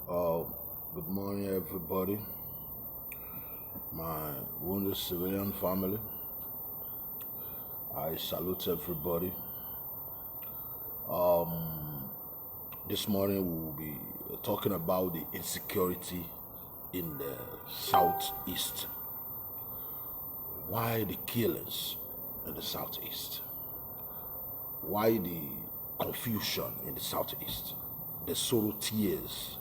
Uh, Good morning, everybody. My wounded civilian family. I salute everybody. This morning we will be talking about the insecurity in the southeast. Why the killings in the southeast? Why the confusion in the southeast? The sorrow, tears,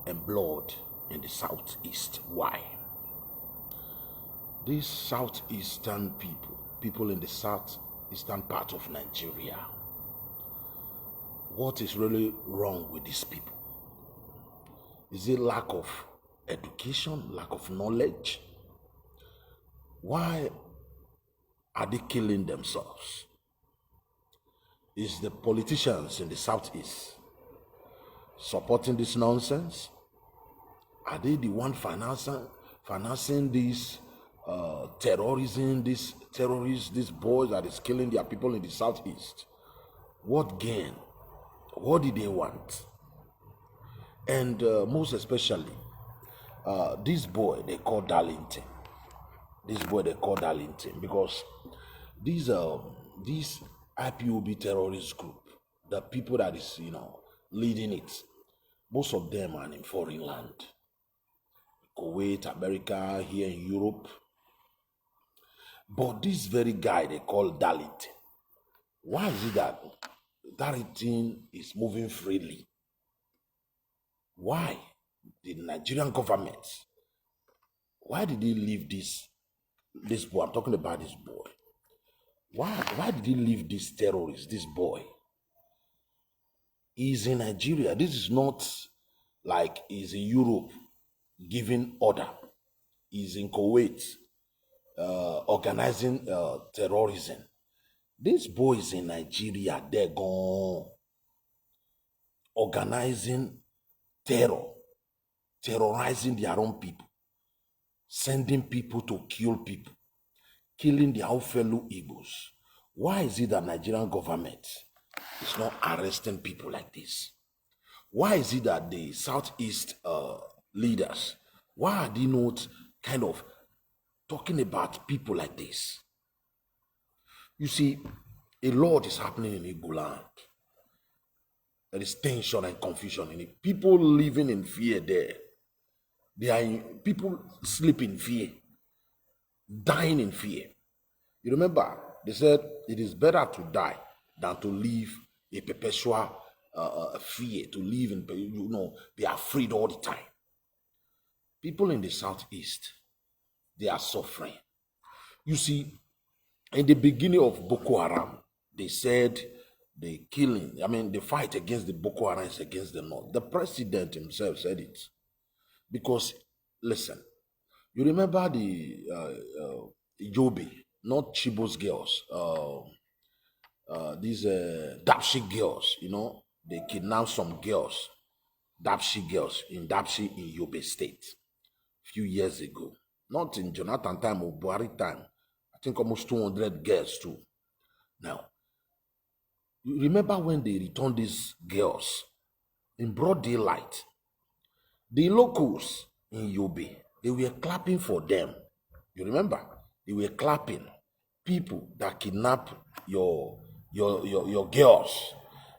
and blood in the southeast. Why? These southeastern people in the southeastern part of Nigeria, what is really wrong with these people? Is it lack of education, lack of knowledge? Why are they killing themselves? Is the politicians in the southeast supporting this nonsense? Are they the one financing this terrorism, these terrorists, these boys that is killing their people in the southeast? What gain? What did they want? And most especially, this boy they call Darlington. Because these IPOB terrorist group, the people that is leading it, most of them are in foreign land, Kuwait, America, here in Europe. But this very guy they call Darlington, why is it that Darlington is moving freely? Why the Nigerian government? Why did he leave this boy? I'm talking about this boy. Why did he leave this terrorist, this boy? He's in Nigeria. This is not like he's in Europe giving order. He's in Kuwait organizing terrorism. This boy is in Nigeria. They're gone organizing terror, terrorizing their own people, sending people to kill people, killing their own fellow Igbos. Why is it that Nigerian government is not arresting people like this? Why is it that the Southeast leaders, why are they not kind of talking about people like this? You see, a lot is happening in Igbo land. There is tension and confusion in it. People living in fear there. People sleep in fear, dying in fear. You remember, they said it is better to die than to live a perpetual fear, to live in, be afraid all the time. People in the southeast, they are suffering. You see, in the beginning of Boko Haram, they said the fight against the Boko Haram is against the North. The president himself said it. Because, listen, you remember the Yobe, not Chibo's girls, these Dapshi girls, they kidnapped some girls, Dapshi girls in Dapshi in Yobe State a few years ago. Not in Jonathan time or Buhari time. I think almost 200 girls too. Now, you remember when they returned these girls in broad daylight? The locals in Yobe, they were clapping for them. You remember? They were clapping. People that kidnap your girls,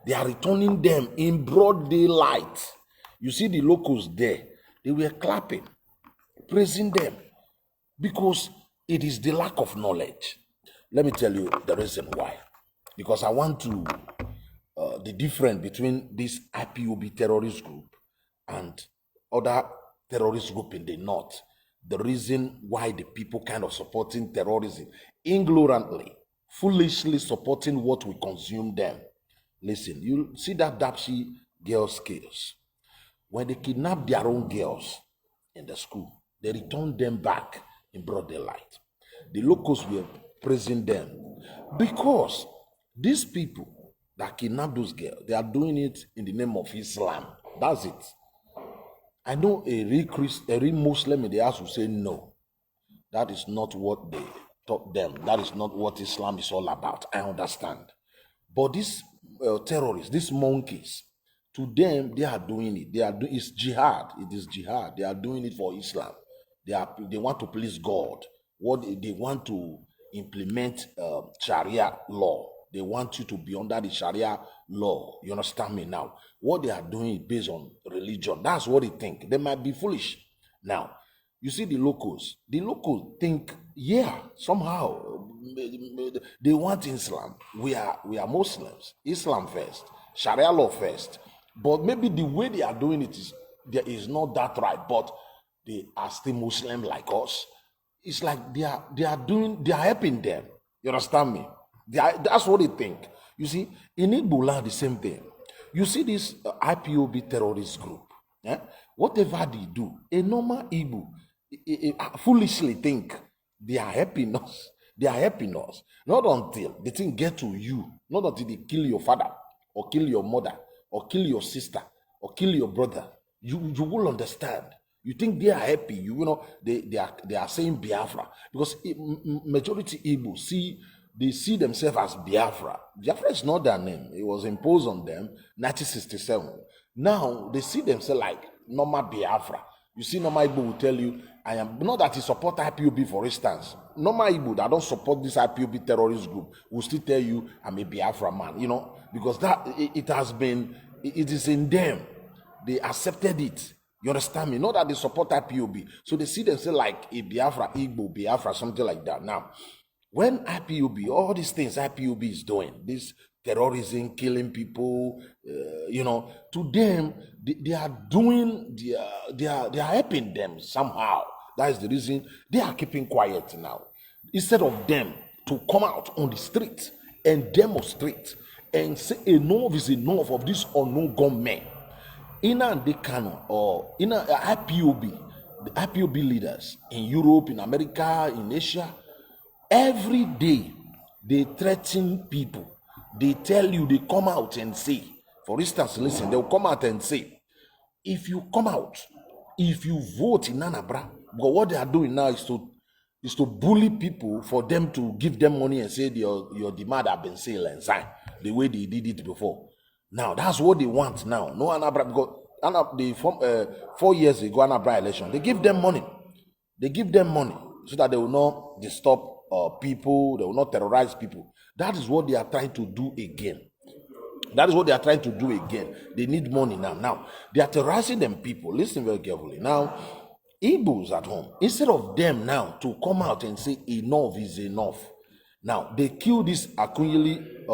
they are returning them in broad daylight. You see the locals there, they were clapping, praising them, because it is the lack of knowledge. Let me tell you the reason why. Because I want to, the difference between this IPOB terrorist group and other terrorist group in the north. The reason why the people kind of supporting terrorism, ignorantly, foolishly supporting what we consume them. Listen, you see that Dapshi girls' case. When they kidnap their own girls in the school, they return them back in broad daylight. The locals were praising them because these people that kidnap those girls, they are doing it in the name of Islam. That's it. I know a real Muslim in the house will say no. That is not what they taught them. That is not what Islam is all about. I understand. But these terrorists, these monkeys, To them, they are doing it. It's jihad. It is jihad. They are doing it for Islam. They want to please God. What they want to implement Sharia law. They want you to be under the Sharia law. You understand me now? What they are doing is based on religion. That's what they think. They might be foolish. Now, you see the locals. The locals think, yeah, somehow they want Islam. We are Muslims. Islam first, Sharia law first. But maybe the way they are doing it is not that right. But they are still Muslim like us. It's like they are helping them. You understand me? That's what they think. You see, in Igbo land, the same thing. You see this IPOB terrorist group. Whatever they do, a normal Igbo foolishly think they are helping us. They are helping us. Not until the thing get to you. Not until they kill your father or kill your mother or kill your sister or kill your brother. You will understand. You think they are happy. You know they are saying Biafra because majority Igbo they see themselves as Biafra. Biafra is not their name. It was imposed on them 1967. Now they see themselves like normal Biafra. You see, normal Igbo will tell you, I am not that he support IPOB, for instance. Normal Igbo that don't support this IPOB terrorist group will still tell you I'm a Biafra man, because it is in them. They accepted it. You understand me? Not that they support IPOB. So they see themselves like a Biafra, Igbo, Biafra, something like that. Now, when IPOB, all these things IPOB is doing, this terrorism, killing people, to them, they are doing, they are helping them somehow. That is the reason they are keeping quiet now. Instead of them to come out on the street and demonstrate and say enough is enough of this unknown gunmen. Ina Dekano or Ina IPOB, the IPOB leaders in Europe, in America, in Asia, every day they threaten people. They tell you, they come out and say, for instance, listen, they'll come out and say, if you come out, if you vote in Anambra, because what they are doing now is to bully people for them to give them money and say your demand have been sealed and signed the way they did it before. Now that's what they want now. No Anambra, because 4 years ago Anambra election, they give them money. They give them money so that they will not disturb people, they will not terrorize people. That is what they are trying to do again. That is what they are trying to do again. They need money now. Now, they are terrorizing them people. Listen very carefully. Now, Igbos at home, instead of them now to come out and say enough is enough. Now, they kill this Akunyili,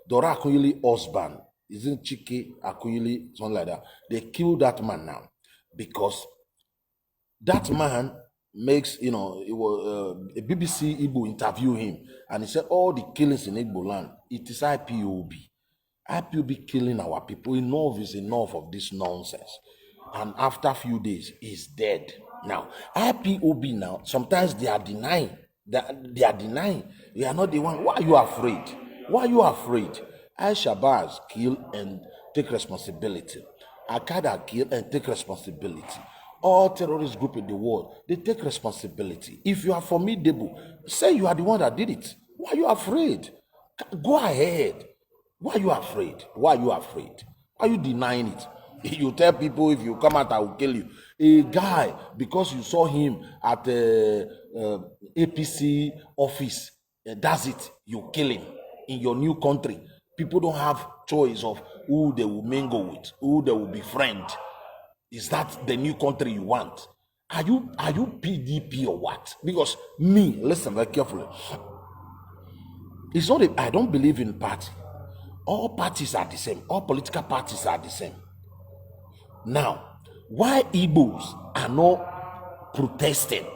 Dora Akunyili husband. Isn't Chike Akunyili, something like that. They kill that man now because that man makes, it was a BBC Igbo interview him and he said all the killings in Igbo land, it is IPOB. IPOB killing our people. Enough is enough of this nonsense. And after a few days, he's dead. Now, IPOB now, sometimes they are denying. They are denying. They are not the one. Why are you afraid? Why are you afraid? Al-Shabaab kill and take responsibility. Al-Qaeda kill and take responsibility. All terrorist group in the world, they take responsibility. If you are formidable, say you are the one that did it. Why are you afraid? Go ahead. Why are you afraid? Why are you afraid? Why are you denying it? You tell people if you come out, I will kill you. A guy, because you saw him at the APC office, that's it. You kill him in your new country. People don't have choice of who they will mingle with, who they will befriend. Is that the new country you want? Are you PDP or what? Because me, listen very carefully. It's not. I don't believe in party. All parties are the same. All political parties are the same. Now, why Igbos are not protesting?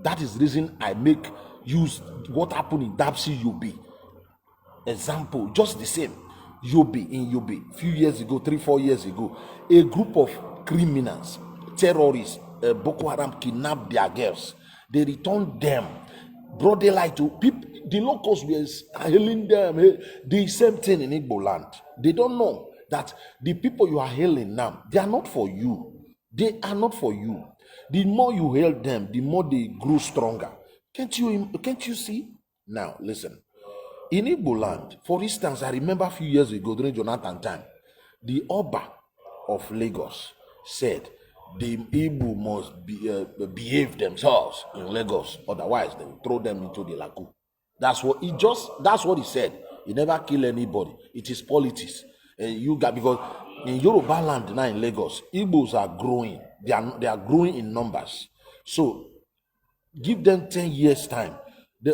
That is the reason I use what happened in Dapsi Yobe. Example, just the same. Yobe, in Yobe, few years ago, 3-4 years ago, a group of criminals, terrorists, Boko Haram kidnapped their girls. They returned them, brought daylight to people. The locals were hailing them. The same thing in Igbo land. They don't know that the people you are hailing now, they are not for you. They are not for you. The more you hail them, the more they grow stronger. Can't you see? Now, listen. In Igbo land, for instance, I remember a few years ago during Jonathan time, the Oba of Lagos said the Igbo must behave themselves in Lagos, otherwise they will throw them into the lagoon. That's what he said. He never kill anybody. It is politics. You got, because in Yoruba land now in Lagos, Igbos are growing. They are growing in numbers. So give them 10 years time.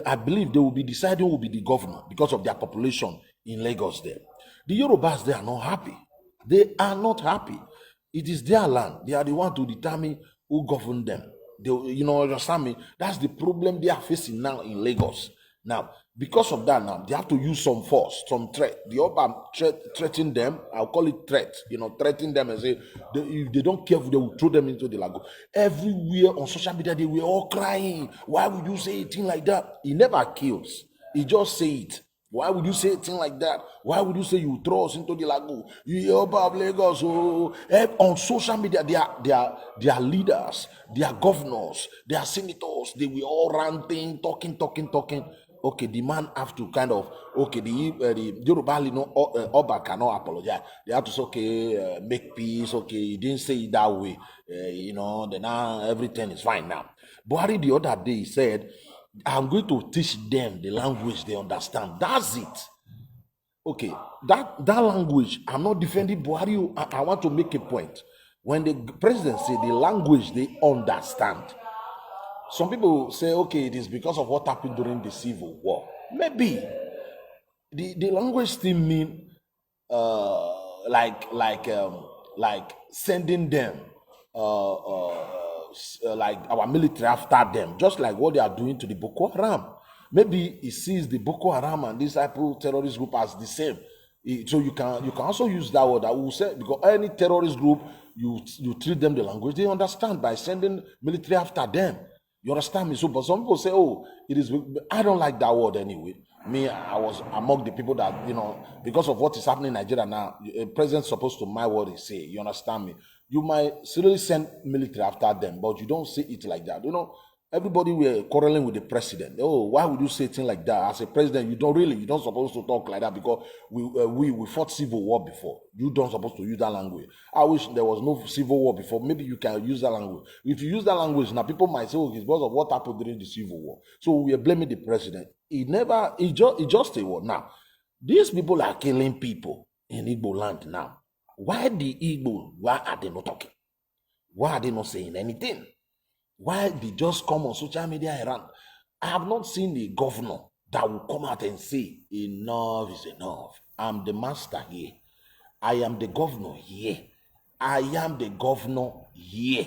I believe they will be deciding who will be the governor because of their population in Lagos there. The Yorubas, they are not happy. They are not happy. It is their land. They are the one to determine who govern them. They, understand me? That's the problem they are facing now in Lagos. Now, because of that, now they have to use some force, some threat. The Oba threaten them. I'll call it threat. Threaten them and say if they don't care, they will throw them into the lagoon. Everywhere on social media, they were all crying. Why would you say a thing like that? He never kills. He just say it. Why would you say a thing like that? Why would you say you throw us into the lagoon? You Oba of Lagos. Oh. On social media, their leaders, their governors, their senators, they were all ranting, talking. Okay, the man have to kind of, okay, the Yoruba, Oba cannot apologize. They have to say, okay, make peace. Okay, he didn't say it that way. Then now everything is fine now. Buhari the other day said, I'm going to teach them the language they understand. That's it. Okay, that language, I'm not defending Buhari. I want to make a point. When the president say the language they understand, some people say, okay, it is because of what happened during the Civil War. Maybe the language still mean like sending them like our military after them, just like what they are doing to the Boko Haram. Maybe he sees the Boko Haram and this IPO terrorist group as the same. So you can also use that word. I will say, because any terrorist group, you treat them the language they understand by sending military after them. You understand me? So, but some people say, oh, it is. I don't like that word anyway. Me, I was among the people that, because of what is happening in Nigeria now, a president's supposed to mind what he say. You understand me? You might seriously send military after them, but you don't say it like that. Everybody were quarreling with the president. Oh, why would you say things like that? As a president, you don't supposed to talk like that, because we fought civil war before. You don't supposed to use that language. I wish there was no civil war before. Maybe you can use that language. If you use that language, now people might say, oh, it's because of what happened during the civil war. So we are blaming the president. He just a war. Now, these people are killing people in Igbo land now. Why are they not talking? Why are they not saying anything? Why they just come on social media and run? I have not seen a governor that will come out and say, enough is enough. I'm the master here. I am the governor here. I am the governor here.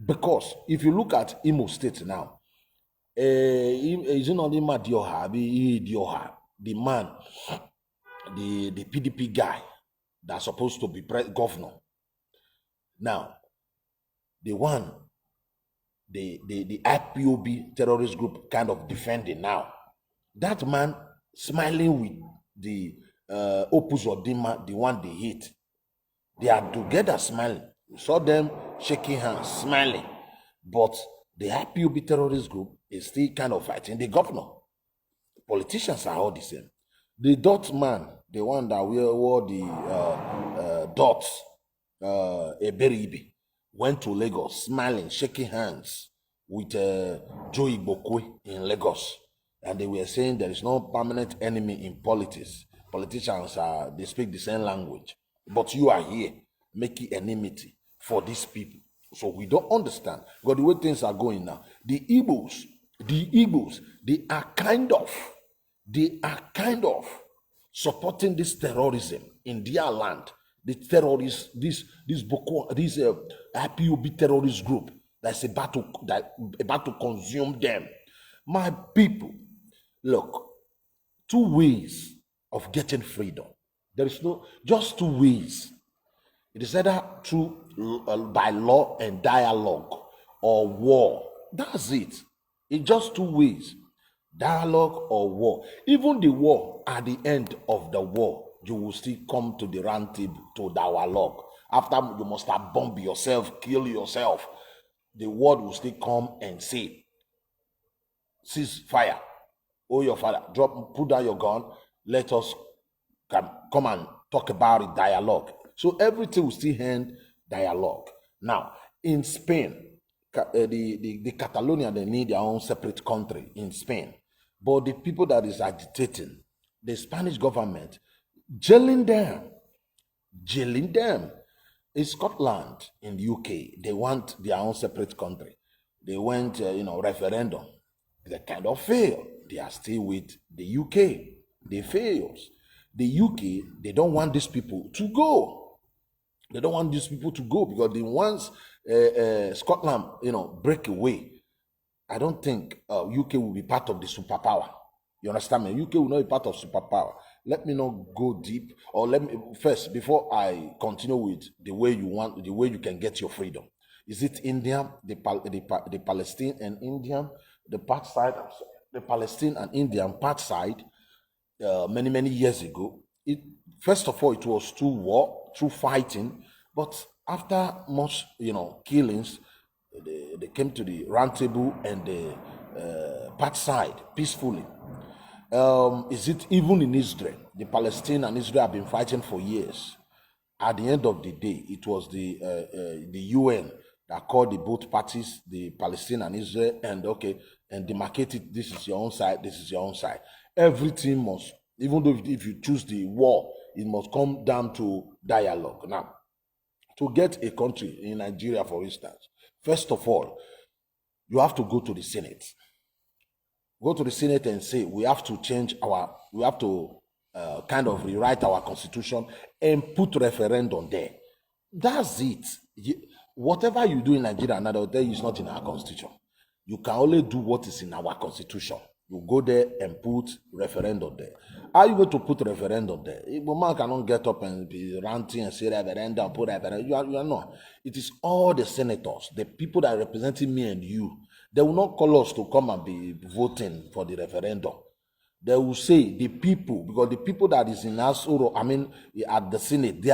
Because if you look at Imo State now, is it not Amadioha, the man, the PDP guy that's supposed to be governor. Now, the one, the IPOB terrorist group kind of defending now. That man smiling with the Opus Odima, the one they hate. They are together smiling. You saw them shaking hands, smiling. But the IPOB terrorist group is still kind of fighting the governor. Politicians are all the same. The dot man, the one that wore the dots, Eberibe, went to Lagos smiling, shaking hands with Joe Igbokwe in Lagos. And they were saying there is no permanent enemy in politics. Politicians, they speak the same language. But you are here making enmity for these people. So we don't understand. Because the way things are going now, the Igbos, they are kind of supporting this terrorism in their land. The terrorists, this IPOB terrorist group that's about to consume them. My people, look, 2 ways of getting freedom. There is just 2 ways. It is either through by law and dialogue or war. That's it. It's just 2 ways. Dialogue or war. Even the war, at the end of the war, you will still come to the round table to dialogue. After you must have bombed yourself, kill yourself, the world will still come and say, cease fire. Oh, your father, put down your gun. Let us come and talk about it, dialogue. So everything will still end dialogue. Now, in Spain, the Catalonia, they need their own separate country in Spain. But the people that is agitating, the Spanish government, jailing them. In Scotland, in the UK, they want their own separate country. They went, referendum. They kind of fail. They are still with the UK. They fails. The UK, they don't want these people to go. They don't want these people to go because once Scotland, break away, I don't think UK will be part of the superpower. You understand me? UK will not be part of superpower. Let me not go deep, or let me first, before I continue with the way you can get your freedom. Is it India, the Palestine and Indian, the part side, the Palestine and Indian part side, many years ago? First of all, it was through war, through fighting, but after much, killings, they came to the round table and the part side peacefully. Is it even in Israel? The Palestine and Israel have been fighting for years. At the end of the day, it was the UN that called the both parties, the Palestine and Israel, and demarcated. This is your own side. This is your own side. Everything must, even though if you choose the war, it must come down to dialogue. Now, to get a country in Nigeria, for instance, first of all, you have to go to the Senate. Go to the Senate and say, we have to kind of rewrite our constitution and put referendum there. That's it. Whatever you do in Nigeria now, is not in our constitution. You can only do what is in our constitution. You go there and put referendum there. Are you going to put referendum there? Igbo man cannot get up and be ranting and say referendum, put referendum. You are not. It is all the senators, the people that are representing me and you. They will not call us to come and be voting for the referendum. They will say the people, because the people that is in Asoro, at the Senate, we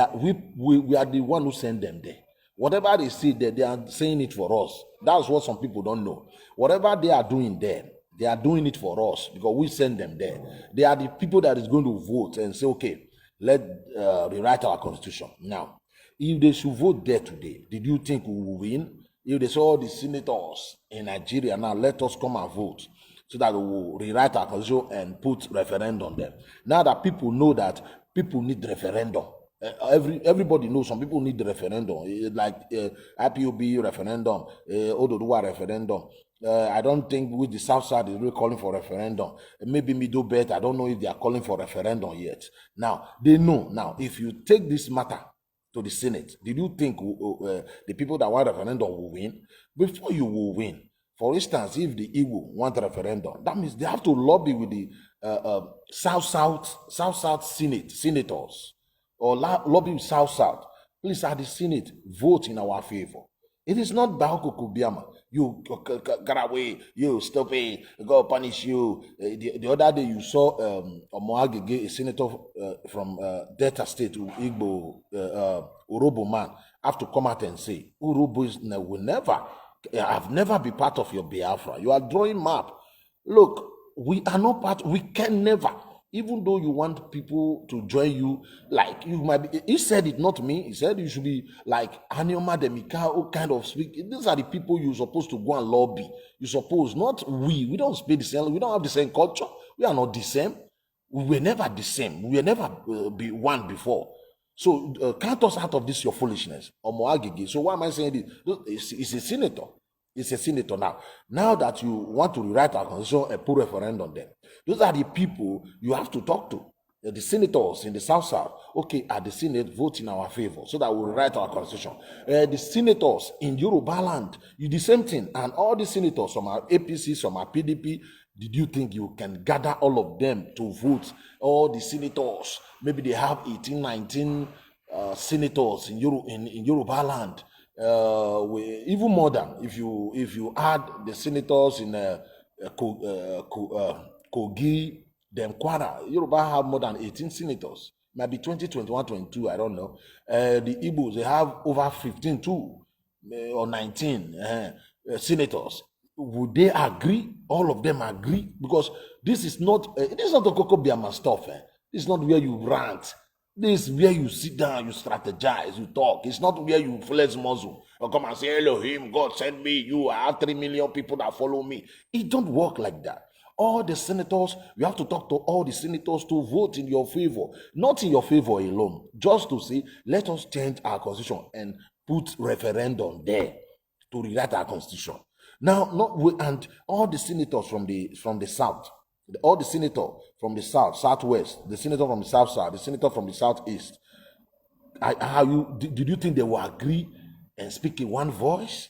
are the one who send them there. Whatever they say there, they are saying it for us. That's what some people don't know. Whatever they are doing there, they are doing it for us because we send them there. They are the people that is going to vote and say, okay, let's rewrite our constitution. Now, if they should vote there today, did you think we will win? If they say all the senators in Nigeria now, let us come and vote so that we will rewrite our constitution and put referendum there. Now that people know that people need referendum, everybody knows some people need the referendum, like IPOB referendum, Ododuwa referendum. I don't think with the South Side is really calling for referendum. Maybe Middle Belt, I don't know if they are calling for referendum yet. Now, they know. Now, if you take this matter to the Senate, did you think the people that want referendum will win? Before you will win, for instance, if the Igbo want a referendum, that means they have to lobby with the South senators, or lobby with South. Please, at the Senate, vote in our favor. It is not Bahoko Kubiama. You got away, you stop it, go punish you. The other day you saw Omoagege, a senator from Delta State, Igbo, Urobo man, have to come out and say, Urobo will never, I've never been part of your Biafra. You are drawing map. Look, we are not part, we can never. Even though you want people to join you, like you might be, he said it, not me. He said you should be like Anioma Demika, kind of speak. These are the people you're supposed to go and lobby. You suppose, not we. We don't speak the same. We don't have the same culture. We are not the same. We were never the same. We were never be one before. So count us out of this your foolishness. So why am I saying this? It's a senator. It's a senator now. Now that you want to rewrite our constitution and put referendum there, those are the people you have to talk to. The senators in the South. Okay, at the Senate, vote in our favor so that we rewrite our constitution. The senators in Yoruba land, you the same thing. And all the senators, some are APC, some are PDP. Did you think you can gather all of them to vote? All the senators, maybe they have 18, 19 senators in Yoruba land. Even more than if you add the senators in Kogi, then Kwara, Yoruba have more than 18 senators, maybe 20, 21, 22, I don't know. The Igbos, they have over 15 too, or 19 senators. Would they agree? All of them agree? Because this is not the Koko Biama stuff. This is not where you rant. This is where you sit down, you strategize, you talk. It's not where you flex muscle or come and say, Elohim, God send me, you, I have 3 million people that follow me. It don't work like that. All the senators, you have to talk to all the senators to vote in your favor, not in your favor alone, just to say, let us change our constitution and put referendum there to rewrite our constitution. Now, and all the senators from the south, all the senator from the south, southwest, the senator from the south side, the senator from the southeast, did you think they will agree and speak in one voice?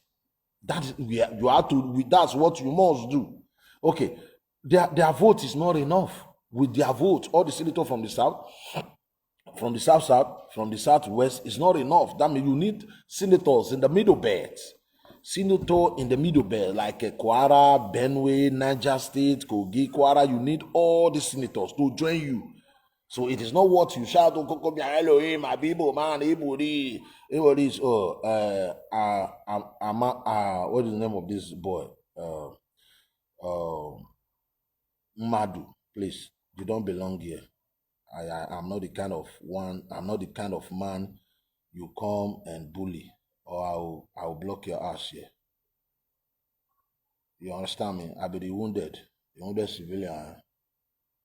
That's what you must do. Okay, their vote is not enough. With their vote, all the senators from the south, from the south, from the southwest, is not enough. That means you need senators in the middle belt. Senator in the middle belt, like Kwara, Benue, Niger State, Kogi, Kwara. You need all the senators to join you. So it is not what you shout, Elohim, my people, man, everybody is, what is the name of this boy? Madu, please, you don't belong here. I'm not the kind of man you come and bully, or I'll block your ass here. You understand me? I be the wounded civilian.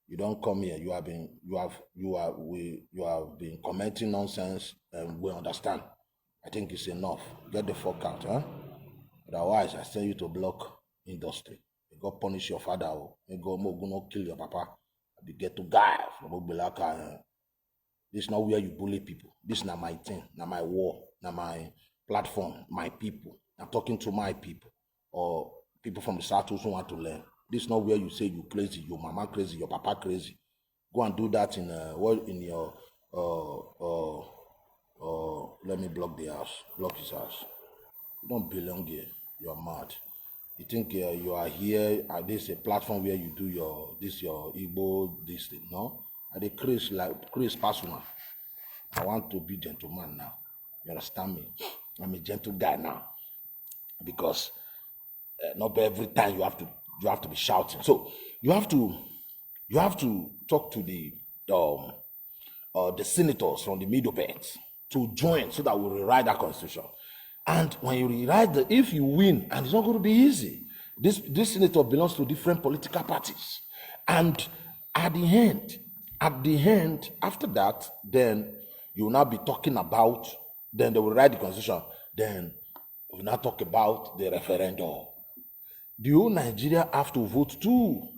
You don't come here. You have been commenting nonsense, and we understand. I think it's enough. Get the fuck out, huh? Otherwise, I send you to block industry. You go punish your father. You go no kill your papa. You get to guy from Ogbelaka. This is not where you bully people. This is not my thing, not my war, not my platform, my people. I'm talking to my people or people from the south who want to learn. This is not where you say you crazy, your mama crazy, your papa crazy. Go and do that in your let me block the house, block his house. You don't belong here. You're mad. You think you are here? This is a platform where you do your Igbo this thing? No, I dey Chris personal. I want to be gentleman now. You understand me? I'm a gentle guy now because not every time you have to be shouting. So you have to talk to the senators from the middle belt to join so that we rewrite that constitution. And when you rewrite if you win, and it's not going to be easy. This senator belongs to different political parties, and at the end, after that, then you will now be talking about. Then they will write the constitution. Then we will now talk about the referendum. The whole Nigeria have to vote too.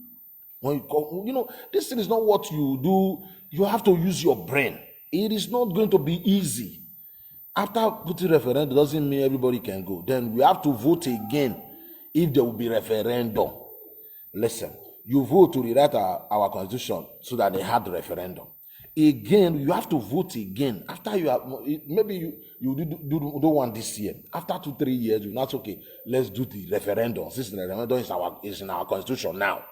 When you come, this thing is not what you do. You have to use your brain. It is not going to be easy. After putting referendum doesn't mean everybody can go. Then we have to vote again if there will be referendum. Listen, you vote to rewrite our constitution so that they had the referendum. Again, you have to vote again. After you have, maybe you do one this year. After 2-3 years, you're not okay. Let's do the referendum. Since the referendum is in our constitution now.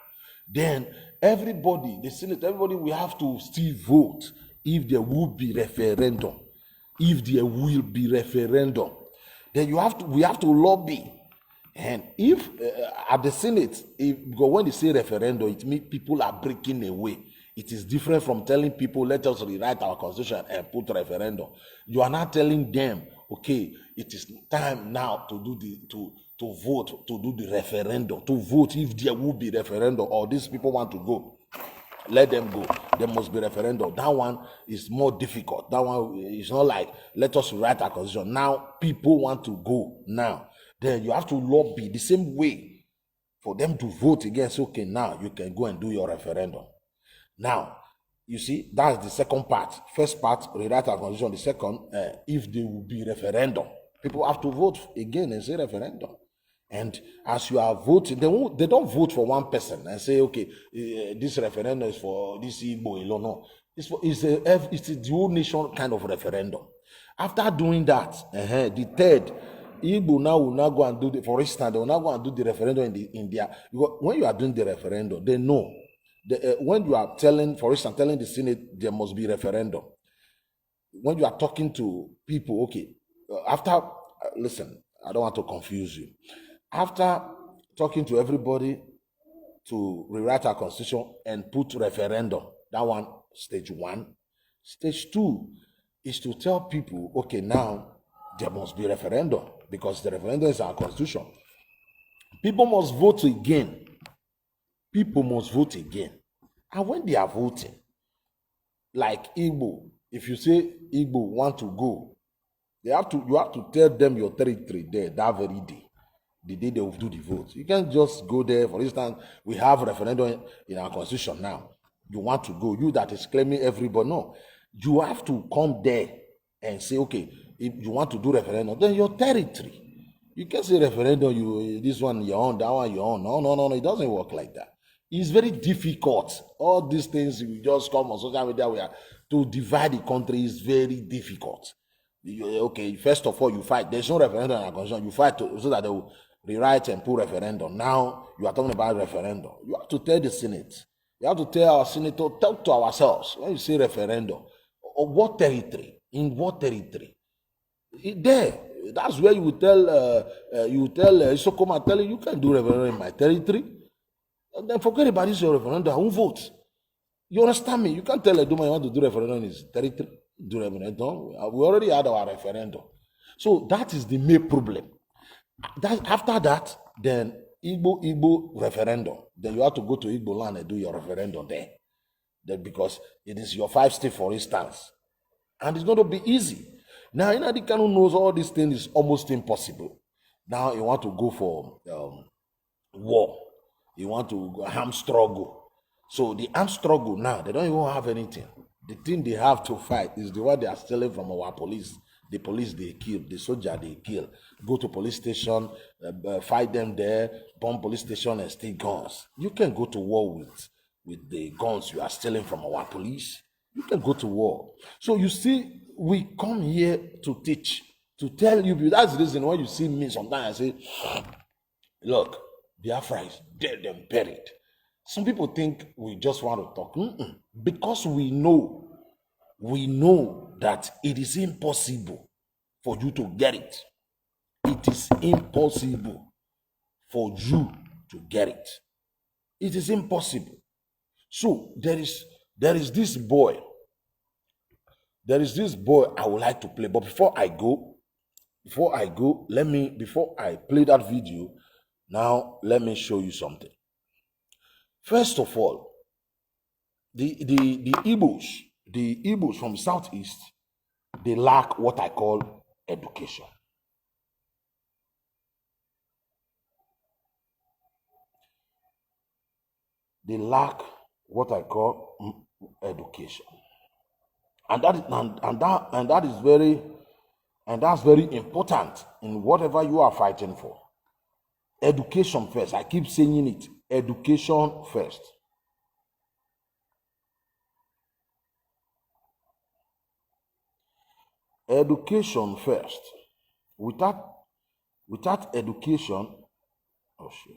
Then everybody, the Senate, everybody will have to still vote if there will be referendum. If there will be referendum, then we have to lobby. And if at the Senate, because when they say referendum, it means people are breaking away. It is different from telling people, let us rewrite our constitution and put referendum. You are not telling them, okay, it is time now to vote, to do the referendum, to vote if there will be referendum or these people want to go. Let them go. There must be referendum. That one is more difficult. That one is not like, let us write our constitution. Now, people want to go now. Then you have to lobby the same way for them to vote against. Okay, now you can go and do your referendum. Now, you see, that's the second part. First part, rewrite our constitution. The second, if there will be referendum, people have to vote again and say referendum. And as you are voting, they don't vote for one person and say, okay, this referendum is for this Igbo alone. No, it's the whole nation kind of referendum. After doing that, the third, Igbo now will not go and do for instance, they will not go and do the referendum in their. When you are doing the referendum, they know. When you are telling the Senate there must be referendum. When you are talking to people, okay, listen, I don't want to confuse you. After talking to everybody to rewrite our constitution and put referendum, that one, stage one. Stage two is to tell people, okay, now there must be referendum because the referendum is our constitution. People must vote again. People must vote again. And when they are voting, like Igbo, if you say Igbo want to go, you have to tell them your territory there that very day, the day they will do the vote. You can't just go there. For instance, we have referendum in our constitution now. You want to go, you that is claiming everybody. No, you have to come there and say, okay, if you want to do referendum, then your territory. You can't say referendum, you this one your own, that one your own. No. It doesn't work like that. It's very difficult. All these things we just come on social media to divide the country is very difficult. Okay, first of all, you fight. There's no referendum in our constitution. You fight so that they will rewrite and put referendum. Now you are talking about referendum. You have to tell the Senate. You have to tell our senator, talk to ourselves. When you say referendum, or what territory? In what territory? There. That's where you will tell Isokoma, tell you can do referendum in my territory. And then forget about this your referendum. I won't vote. You understand me? You can't tell Edoma you want to do referendum in his territory. Do referendum. We already had our referendum. So that is the main problem. After that, then Igbo referendum. Then you have to go to Igbo land and do your referendum there. Then because it is your 5 state, for instance. And it's going to be easy. Now, Nnamdi Kanu knows all these things is almost impossible. Now you want to go for war. You want to armed struggle. So the armed struggle now, they don't even have anything. The thing they have to fight is the one they are stealing from our police. The police they kill, the soldier they kill. Go to police station, fight them there, bomb police station and steal guns. You can go to war with the guns you are stealing from our police. You can go to war. So you see, we come here to teach, to tell you. That's the reason why you see me sometimes I say, look, Biafra is dead and buried. Some people think we just want to talk. Because we know that it is impossible for you to get it. It is impossible for you to get it. It is impossible. So there is this boy. There is this boy I would like to play. But before I go, before I play that video, now let me show you something. First of all, the Igbos from Southeast, they lack what I call education. They lack what I call education. And that's very important in whatever you are fighting for. Education first. I keep saying it. Education first. Education first. Without education, oh shit.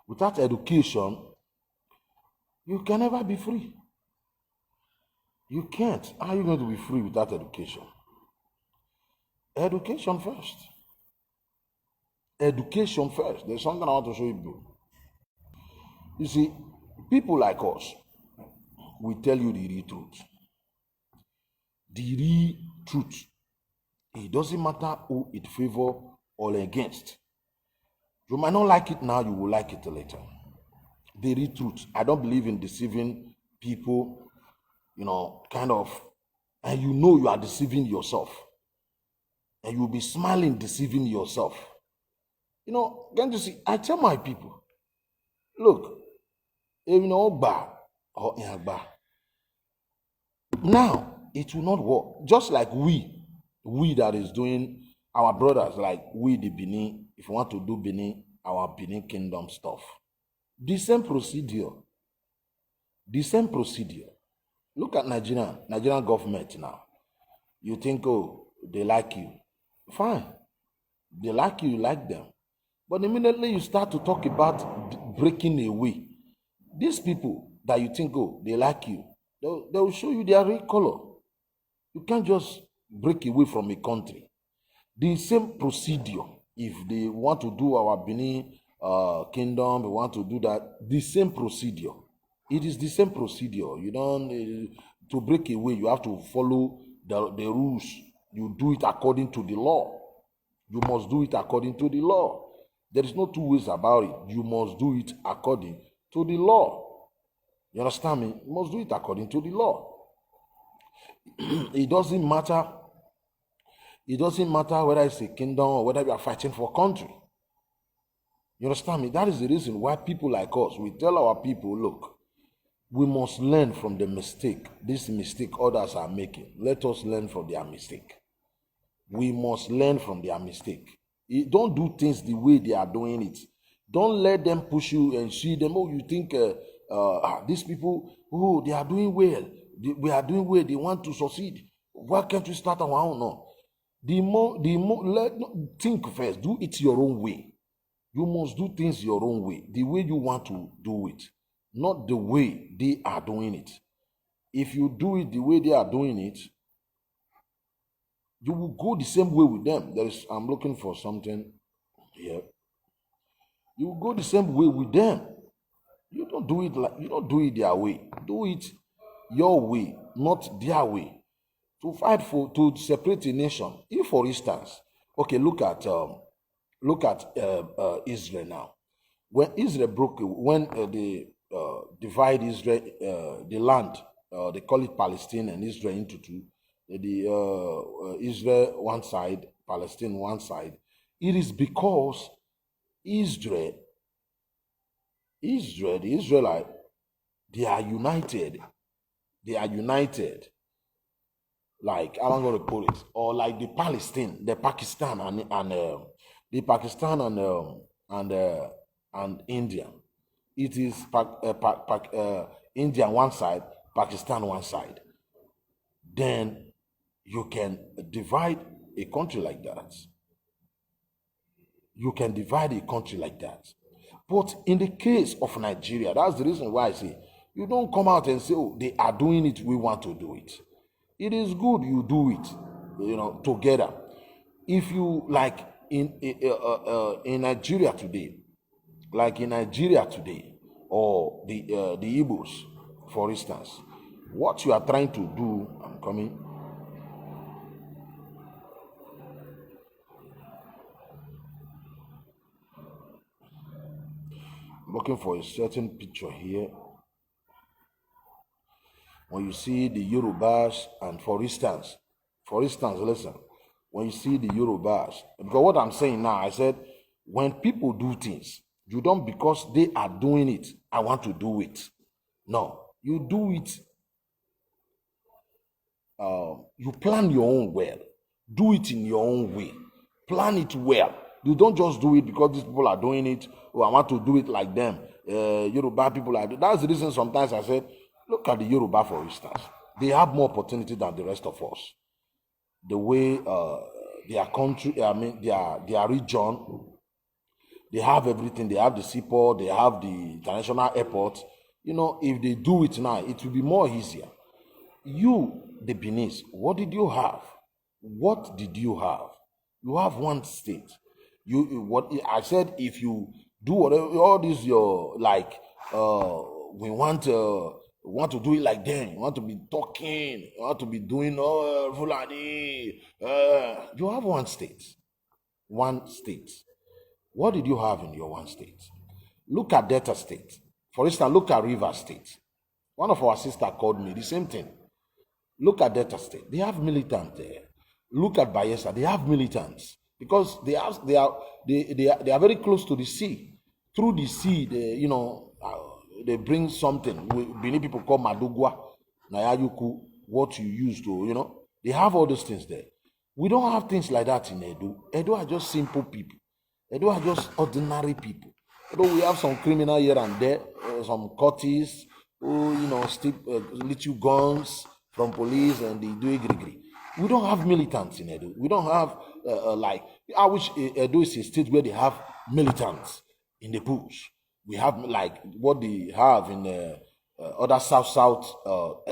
Without education, you can never be free. You can't. How are you going to be free without education? Education first. Education first. There's something I want to show you. You see, people like us, we tell you the real truth. The real truth. It doesn't matter who it favors or against. You might not like it now, you will like it later. The real truth. I don't believe in deceiving people, kind of, and you are deceiving yourself. And you'll be smiling, deceiving yourself. Can't you see? I tell my people, look, now it will not work. Just like we that is doing our brothers, like we the Benin, if you want to do Benin, our Benin kingdom stuff. The same procedure. Look at Nigerian government now. You think, they like you. Fine. They like you like them. But immediately you start to talk about breaking away. These people that you think, they like you, they will show you their real color. You can't just break away from a country. The same procedure, if they want to do our Benin kingdom, we want to do that. The same procedure. It is the same procedure. You don't to break away. You have to follow the rules. You do it according to the law. You must do it according to the law. There is no two ways about it. You must do it according to the law. You understand me? You must do it according to the law. It doesn't matter. It doesn't matter whether it's a kingdom or whether you are fighting for a country. You understand me? That is the reason why people like us, we tell our people, look, we must learn from the mistake. This mistake others are making. Let us learn from their mistake. We must learn from their mistake. Don't do things the way they are doing it. Don't let them push you and see them. Oh, you think these people, oh, they are doing well. We are doing well. They want to succeed. Why can't we start our own? No. Think first. Do it your own way. You must do things your own way, the way you want to do it, not the way they are doing it. If you do it the way they are doing it, you will go the same way with them. I'm looking for something here. You will go the same way with them. You don't do it their way. Do it your way, not their way. To fight to separate a nation. If, for instance, okay, look at Israel now. When Israel they divide Israel, the land, they call it Palestine and Israel into two. Israel one side, Palestine one side. It is because the Israelite, they are united. They are united. Like, I'm going to put it, or like the Pakistan and India. It is India one side, Pakistan one side. Then you can divide a country like that. You can divide a country like that. But in the case of Nigeria, that's the reason why I say, you don't come out and say, oh, they are doing it, we want to do it. It is good you do it, together. If you like in Nigeria today, or the Igbos, for instance, what you are trying to do, I'm coming. I'm looking for a certain picture here. When you see the Yorubas, and for instance, listen, when you see the Yorubas, because what I'm saying now, I said, when people do things, you don't, because they are doing it, I want to do it. No, you do it. You plan your own well. Do it in your own way. Plan it well. You don't just do it because these people are doing it, or I want to do it like them. Yoruba people are doing. That's the reason sometimes I said, look at the Yoruba, for instance. They have more opportunity than the rest of us. The way their country, their region, they have everything. They have the seaport, they have the international airport. If they do it now, it will be more easier. You, the Benin, what did you have? What did you have? You have one state. What I said, if you do whatever, all this, we want to do it like them. You want to be talking. You want to be doing Fulani. You have one state. One state. What did you have in your one state? Look at Delta State. For instance, look at River State. One of our sisters called me, the same thing. Look at Delta State. They have militants there. Look at Bayelsa. They have militants because they are very close to the sea. Through the sea, they bring something. Benin people call Madugwa, Nayayuku, what you use to, they have all those things there. We don't have things like that in Edo. Edo are just simple people. Edo are just ordinary people. Although we have some criminal here and there, some cultists who, steal little guns from police and they do agree. We don't have militants in Edo. We don't have, I wish Edo is a state where they have militants in the bush. We have like what they have in other south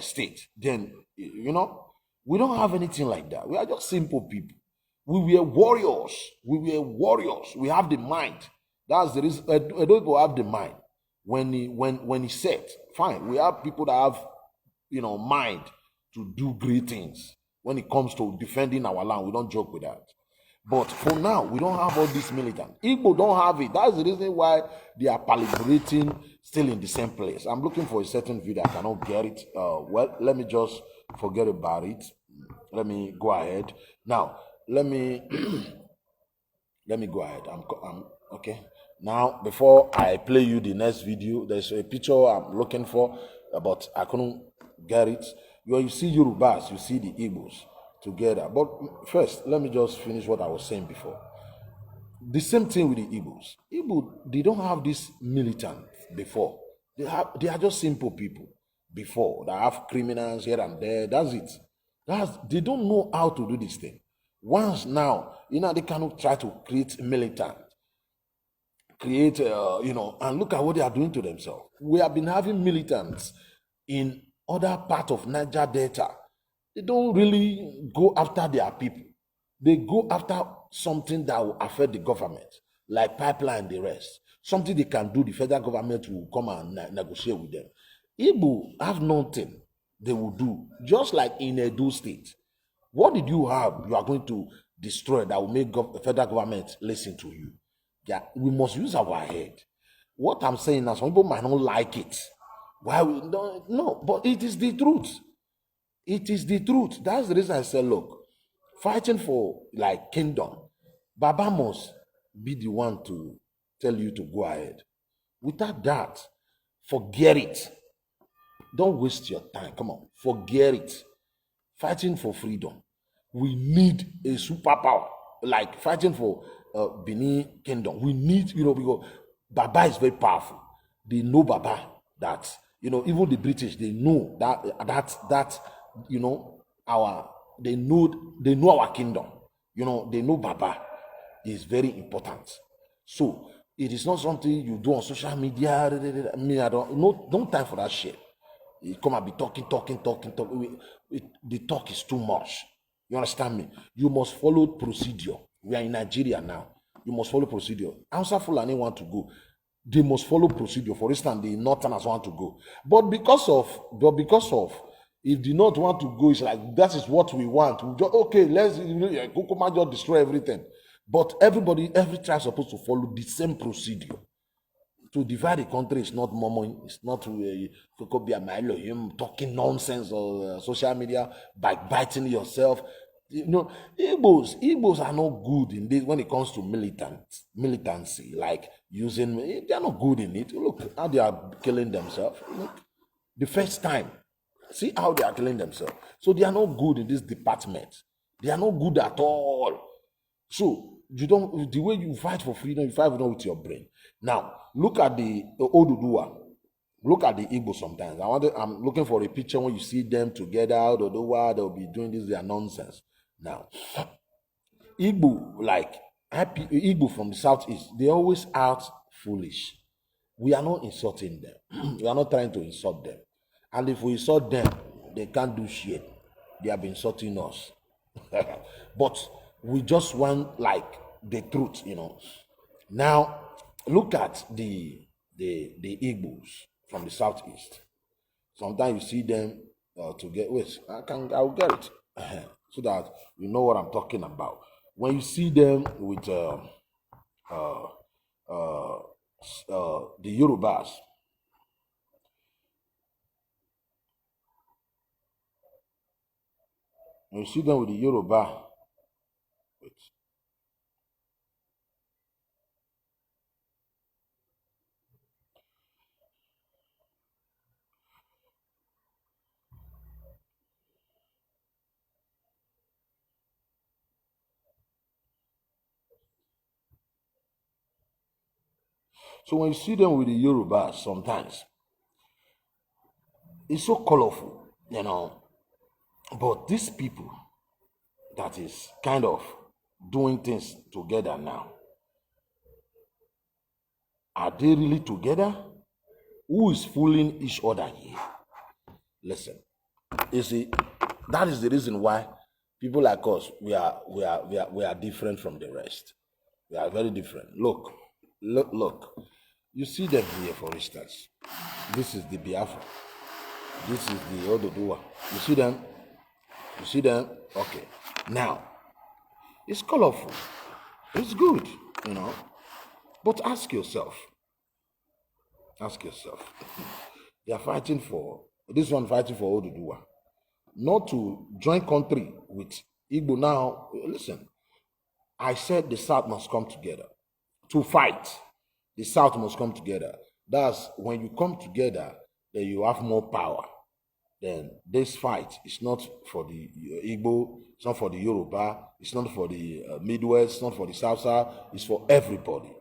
states. Then, we don't have anything like that. We are just simple people. We were warriors. We have the mind. That's the reason. Edo people have the mind. When he said, fine, we have people that have, mind to do great things. When it comes to defending our land, we don't joke with that. But for now, we don't have all this militant. Igbo don't have it. That's the reason why they are proliferating still in the same place. I'm looking for a certain video. I cannot get it. Well, let me just forget about it. Let me go ahead. Now, let me let me go ahead. I'm okay. Now, before I play you the next video, there's a picture I'm looking for, but I couldn't get it. When you see Yorubas, you see the Igbos together. But first, let me just finish what I was saying before. The same thing with the Igbos. Igbo, they don't have this militant before. They are just simple people before. They have criminals here and there. That's it. They don't know how to do this thing. Once now, they cannot try to create militant, and look at what they are doing to themselves. We have been having militants in other part of Niger Delta. They don't really go after their people. They go after something that will affect the government, like pipeline and the rest. Something they can do, the federal government will come and negotiate with them. Igbo have nothing they will do, just like in Edo State. What did you have you are going to destroy that will make federal government listen to you? Yeah, we must use our head. What I'm saying now, some people might not like it. Why we don't? No, but it is the truth. It is the truth. That's the reason I said, look, fighting for like kingdom, Baba must be the one to tell you to go ahead. Without that, forget it. Don't waste your time. Come on, forget it. Fighting for freedom. We need a superpower, like fighting for Benin Kingdom. We need, because Baba is very powerful. They know Baba that, even the British, they know that they know our kingdom. They know Baba is very important. So it is not something you do on social media. I don't time for that shit. You come and be talking. The talk is too much. You understand me? You must follow procedure. We are in Nigeria now. You must follow procedure. Hausa Fulani want to go. They must follow procedure. For instance, the Northerners want to go. But because of if the North want to go, it's like that is what we want. We just, okay, let's Kokoma just destroy everything. But every tribe is supposed to follow the same procedure. To divide the country is not murmuring, it's not talking nonsense or social media, biting yourself. Igbos are not good in this when it comes to militancy, like using, they are not good in it. Look how they are killing themselves. Look, the first time, see how they are killing themselves. So they are not good in this department. They are not good at all. So the way you fight for freedom, you fight with your brain. Now, look at the Oduduwa. Look at the Igbo sometimes. I'm looking for a picture when you see them together, Oduduwa, they'll be doing this, their nonsense. Now, Igbo, Igbo from the southeast, they always act foolish. We are not insulting them. We are not trying to insult them. And if we insult them, they can't do shit. They have been insulting us. But we just want the truth, Now, look at the Igbos from the southeast. Sometimes you see them together. Wait, I'll get it so that you know what I'm talking about. When you see them with the Yorubas, when you see them with the Yoruba, wait. So when you see them with the Yorubas, sometimes it's so colorful, But these people that is kind of doing things together now, are they really together? Who is fooling each other here? Listen, you see, that is the reason why people like us we are different from the rest. We are very different. Look, Look, you see them here, for instance. This is the Biafra. This is the Ododuwa. You see them? You see them? Okay. Now, it's colorful. It's good, you know. But ask yourself, they are fighting for, this one fighting for Oduduwa, not to join country with Igbo now. Listen, I said the South must come together to fight. The South must come together. That's when you come together, then you have more power. Then this fight is not for the Igbo, it's not for the Yoruba, it's not for the Midwest, it's not for the South South, it's for everybody.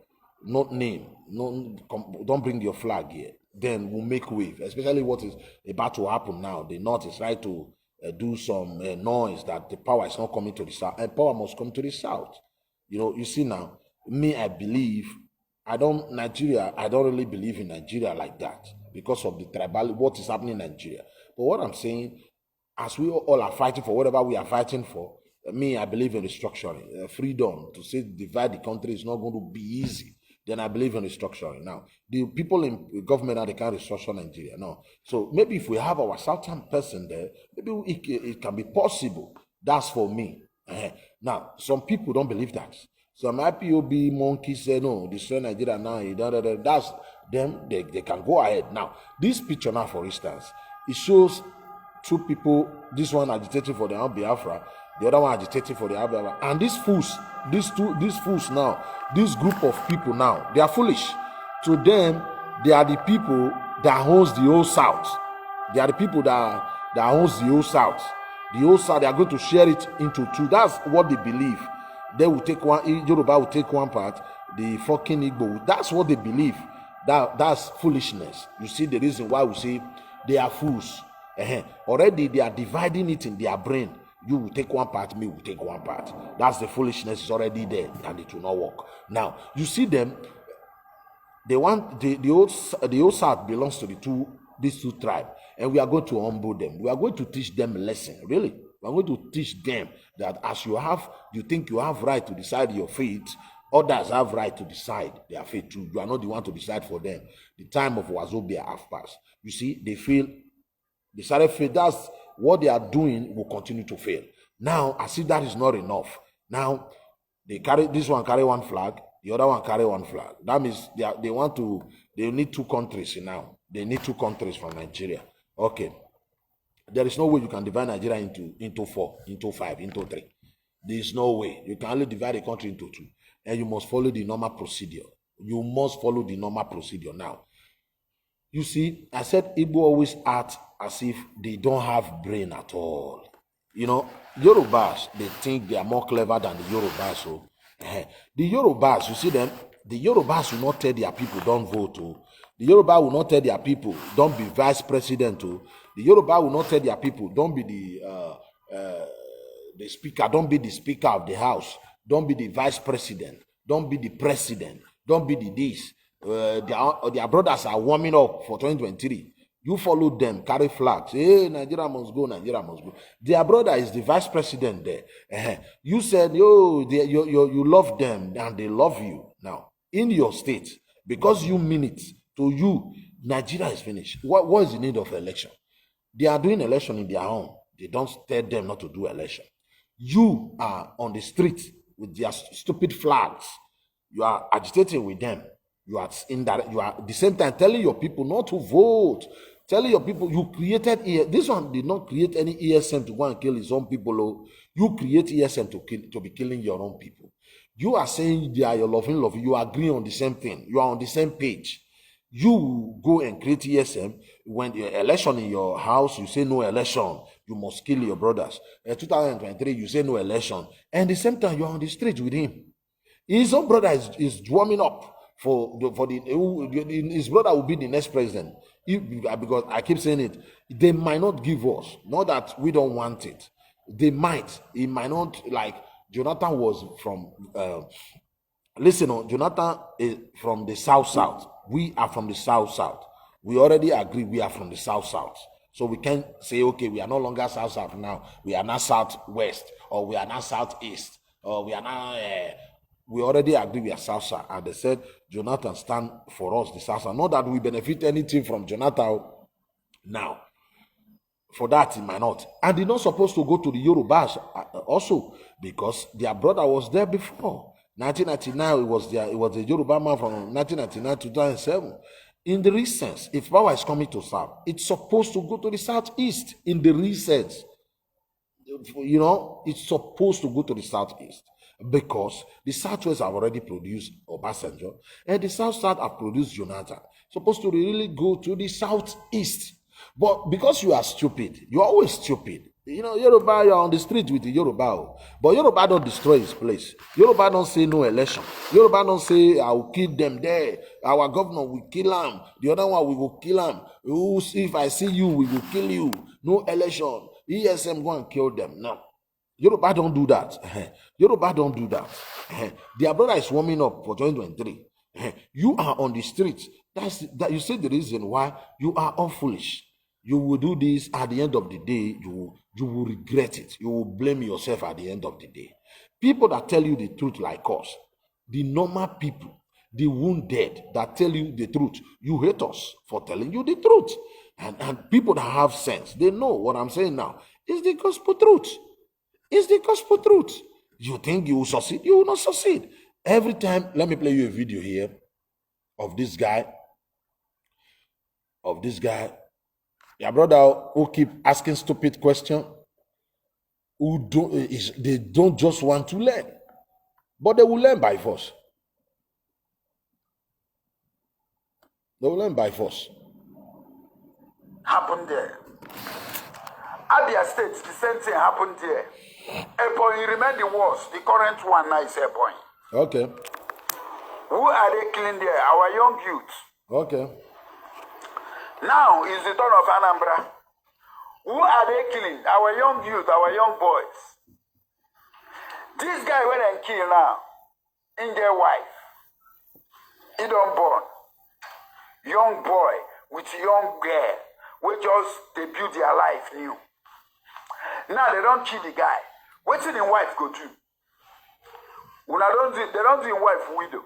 Not name, don't bring your flag here. Then we'll make wave, especially what is about to happen now. The North is right to do some noise that the power is not coming to the South, and power must come to the South. You know, you see now, me, I believe, I don't really believe in Nigeria like that because of the tribal, what is happening in Nigeria. But what I'm saying, as we all are fighting for whatever we are fighting for, me, I believe in restructuring, freedom to say divide the country is not going to be easy. Then I believe in restructuring. Now, the people in government now, they can't restructure Nigeria. No. So maybe if we have our Southern person there, maybe it can be possible. That's for me. Now, some people don't believe that. Some IPOB monkeys say, no, destroy Nigeria now. That's them. They can go ahead. Now, this picture now, for instance, it shows two people, this one agitating for the Biafra, the other one agitating for the Biafra. And these fools now, this group of people now, they are foolish. To them, they are the people that owns the whole South. They are the people that owns the whole South. The whole South, they are going to share it into two. That's what they believe. They will take one, Yoruba will take one part, the fucking Igbo. That's what they believe. That's foolishness. You see the reason why we say they are fools. Already they are dividing it in their brain. You will take one part, me will take one part. That's the foolishness is already there, and it will not work. Now, you see them, they want the old South belongs to these two tribes, and we are going to humble them. We are going to teach them a lesson, really. We are going to teach them that as you think you have right to decide your fate, others have right to decide their fate too. You are not the one to decide for them. The time of Wazobia have passed. You see, they started fail. That's what they are doing will continue to fail. Now, as if that is not enough. Now, this one carry one flag, the other one carry one flag. That means they need two countries now. They need two countries from Nigeria. Okay. There is no way you can divide Nigeria into 4, into 5, into 3. There is no way. You can only divide the country into 2. And you must follow the normal procedure. You must follow the normal procedure. Now, you see, I said Igbo always act as if they don't have brain at all. You know, Yorubas, they think they are more clever than the Yorubas. So, the Yorubas, you see them, the Yorubas will not tell their people, don't vote. The Yoruba will not tell their people, don't be vice president. The Yoruba will not tell their people, don't be the speaker, don't be the speaker of the house, don't be the vice president, don't be the president, don't be the this. Their brothers are warming up for 2023. You follow them, carry flags. Hey, Nigeria must go, Nigeria must go. Their brother is the vice president there. You said, you love them and they love you. Now, in your state, because you mean it, to you, Nigeria is finished. What is the need of election? They are doing election in their own. They don't tell them not to do election. You are on the street with their stupid flags. You are agitating with them. You are at the same time telling your people not to vote. Telling your people you created this one did not create any ESM to go and kill his own people. You create ESM to be killing your own people. You are saying they are your loving. You agree on the same thing. You are on the same page. You go and create ESM when the election in your house, you say no election, you must kill your brothers. 2023, you say no election, and at the same time you are on the street with him. His own brother is drumming up his brother will be the next president. Because I keep saying it, they might not give us. Not that we don't want it. They might. It might not. Like Jonathan was from. Jonathan is from the South. We are from the South. We already agree we are from the South. So we can say, okay, we are no longer South now. We are now Southwest, or we are now Southeast, or we are now we already agreed with South, and they said Jonathan stand for us, the South. Not that we benefit anything from Jonathan now. For that, it might not. And they're not supposed to go to the Yorubas also, because their brother was there before. 1999, it was the Yoruba man from 1999 to 2007. In the recent, if power is coming to South, it's supposed to go to the Southeast in the recent. You know, it's supposed to go to the Southeast because the Southwest have already produced Obasanjo and the South have produced Jonathan. Supposed to really go to the Southeast. But because you are stupid, you're always stupid. You know, Yoruba, you're on the street with the Yoruba. But Yoruba don't destroy his place. Yoruba don't say no election. Yoruba don't say, I will kill them there. Our governor will kill him. The other one, we will kill him. If I see you, we will kill you. No election. ESM go and kill them. No. Yoruba don't do that. Yoruba don't do that. Their brother is warming up for 2023. You are on the street. That you see the reason why you are all foolish. You will do this at the end of the day, you will regret it. You will blame yourself at the end of the day. People that tell you the truth like us, the normal people, the wounded that tell you the truth, you hate us for telling you the truth. And people that have sense, they know what I'm saying now. It's the gospel truth. It's the gospel truth. You think you will succeed? You will not succeed. Every time, let me play you a video here of this guy. Your brother who keep asking stupid questions, they don't just want to learn, but they will learn by force. They will learn by force. Happened there. Abia State, the same thing happened there. Ebonyi remain the worst. The current one now is Ebonyi. Okay. Who are they killing there? Our young youth. Okay. Now is the turn of Anambra. Who are they killing? Our young youth, our young boys. This guy went and killed now. In their wife. He don't born. Young boy with young girl. We just debut their life new. Now they don't kill the guy. What's in the wife go do? They don't do wife widow.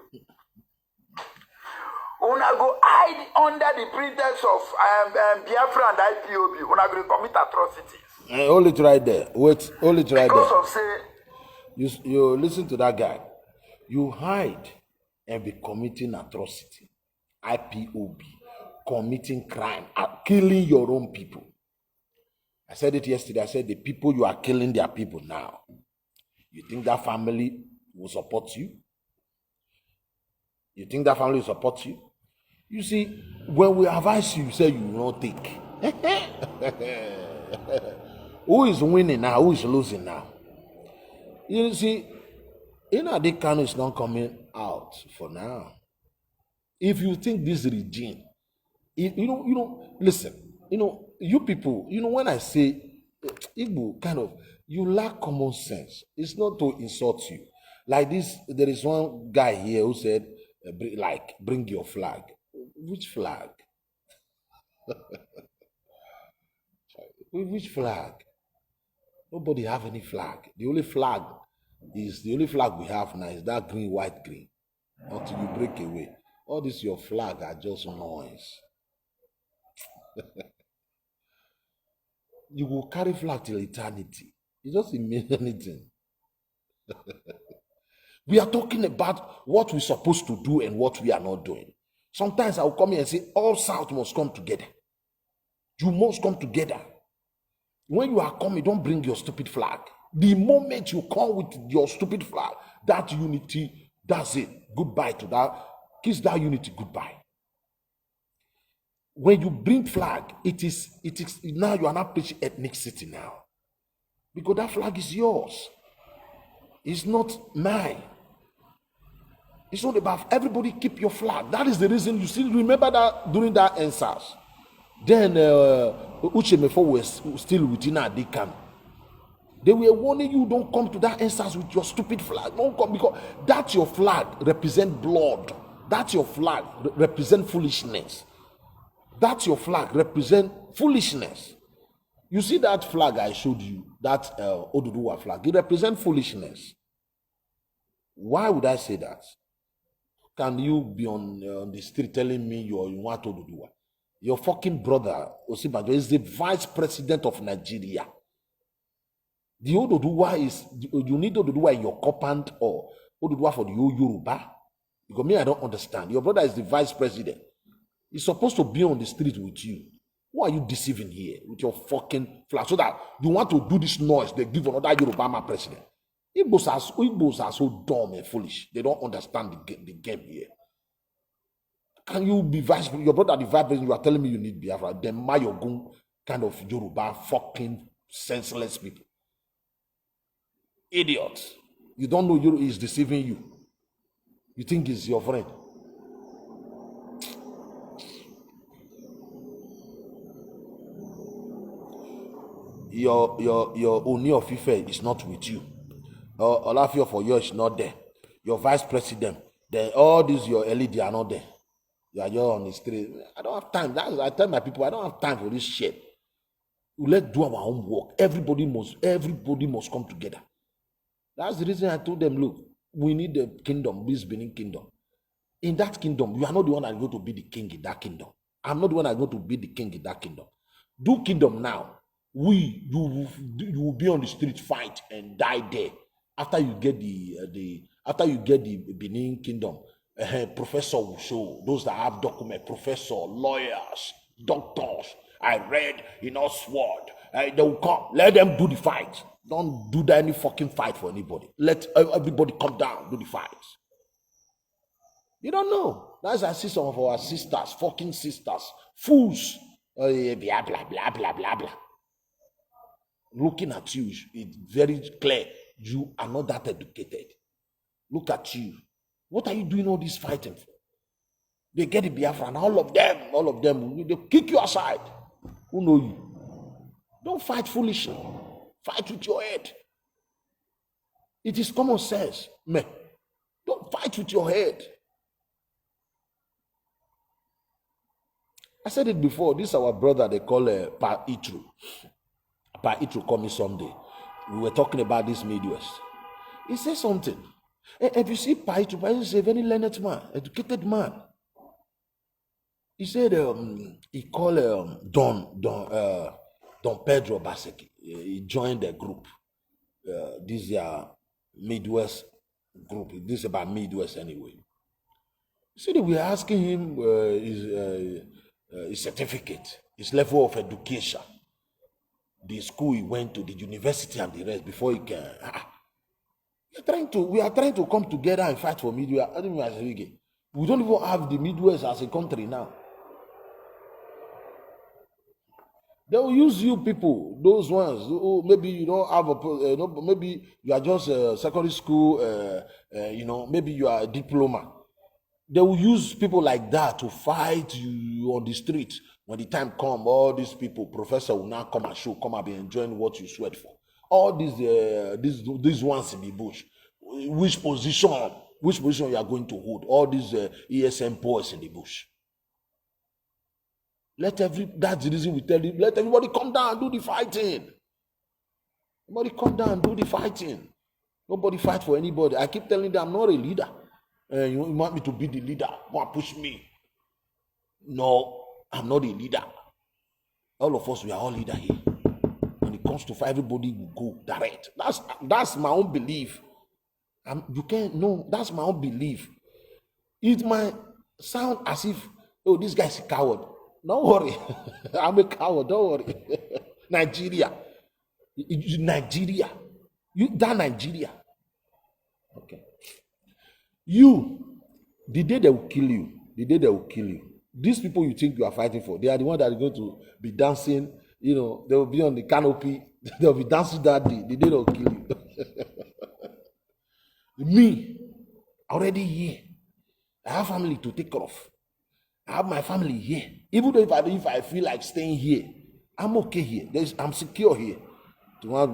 Una go hide under the pretext of Biafra and IPOB. Una go commit atrocities. Hold it right there. Wait, hold it right because there. Of say, you listen to that guy. You hide and be committing atrocity. IPOB, committing crime, killing your own people. I said it yesterday. I said the people you are killing, their people now. You think that family will support you? You think that family will support you? You see, when we advise you, you say you will not take. Who is winning now? Who is losing now? You see, Nnamdi Kanu is not coming out for now. If you think this regime, listen, you people, when I say Igbo, kind of, you lack common sense. It's not to insult you. Like this, there is one guy here who said, bring your flag. Which flag? Which flag? Nobody have any flag. The only flag we have now is that green, white, green. Until you break away. All this your flag are just noise. You will carry flag till eternity. It doesn't mean anything. We are talking about what we're supposed to do and what we are not doing. Sometimes I will come here and say, all South must come together. You must come together. When you are coming, don't bring your stupid flag. The moment you come with your stupid flag, that unity, that's it. Goodbye to that. Kiss that unity goodbye. When you bring flag, it is now you are not preaching ethnicity now. Because that flag is yours. It's not mine. It's not about everybody keep your flag. That is the reason you still remember that during that NSAS. Then Uchemefo was still within Nnamdi Kanu. They were warning you, don't come to that NSAS with your stupid flag. Don't come, because that's your flag represent blood. That's your flag represent foolishness. That's your flag represent foolishness. You see that flag I showed you, that Oduduwa flag, it represents foolishness. Why would I say that? Can you be on the street telling me you want to do what? Your fucking brother, Osinbajo, is the vice president of Nigeria. The Oduduwa is, you need Oduduwa in your compound or Oduduwa for the Yoruba? Because me, I don't understand. Your brother is the vice president. He's supposed to be on the street with you. Who are you deceiving here with your fucking flag? So that you want to do this noise, they give another Yoruba president. Igbos are so dumb and foolish. They don't understand the game here. Can you be your brother the vice president? You are telling me you need Biafra. Then Mayogun kind of Yoruba fucking senseless people. Idiots. You don't know Yoruba is deceiving you. You think he's your friend. Your Oni of Ife is not with you. Olafio for you is not there. Your vice president, then all these your LED are not there. You are just on the street. I don't have time. I tell my people, I don't have time for this shit. Let's do our own work. Everybody must come together. That's the reason I told them, look, we need the kingdom, this Benin kingdom. In that kingdom, you are not the one that's going to be the king in that kingdom. I'm not the one that's going to be the king in that kingdom. Do kingdom now. You will be on the street, fight and die there. After you get the Benin kingdom, professor will show those that have document, professor, lawyers, doctors. I read in Oxford. They will come. Let them do the fight. Don't do any fucking fight for anybody. Let everybody come down, do the fight. You don't know. That's I see some of our sisters, fucking sisters, fools. Blah blah blah blah blah blah. Looking at you, it's very clear. You are not that educated. Look at you. What are you doing all this fighting for? They get the Biafra and all of them, they kick you aside. Who know you? Don't fight foolishly. Fight with your head. It is common sense, man. Don't fight with your head. I said it before. This is our brother they call Pa Itru. Pa Itru called me someday. We were talking about this Midwest. He said something. If you see Pa Itru is a very learned man, educated man. He said he called Don Pedro Baseki. He joined the group. This is a Midwest group. This is about Midwest anyway. He said we were asking him his certificate, his level of education, the school he went to, the university and the rest before he can. We are trying to come together and fight for Midwest. We don't even have the Midwest as a country now. They will use you people, those ones who maybe you don't have maybe you are just secondary school, maybe you are a diploma. They will use people like that to fight you on the street. When the time comes, all these people, professor will now come and be enjoying what you sweat for. All these ones in the bush, which position you are going to hold? All these ESM boys in the bush. That's the reason we tell you, let everybody come down and do the fighting. Everybody come down and do the fighting. Nobody fight for anybody. I keep telling them I'm not a leader. You want me to be the leader? Want to push me? No, I'm not a leader. All of us, we are all leaders here. When it comes to fight, everybody will go direct. That's my own belief. That's my own belief. It might sound as if, oh, this guy's a coward. Don't worry. I'm a coward. Don't worry. Nigeria. Nigeria. Nigeria. Okay. The day they will kill you, these people you think you are fighting for, they are the ones that are going to be dancing, they will be on the canopy, they will be dancing that day, the day they will kill you. Me, already here, I have family to take care of. I have my family here. Even though if I feel like staying here, I'm okay here. I'm secure here. I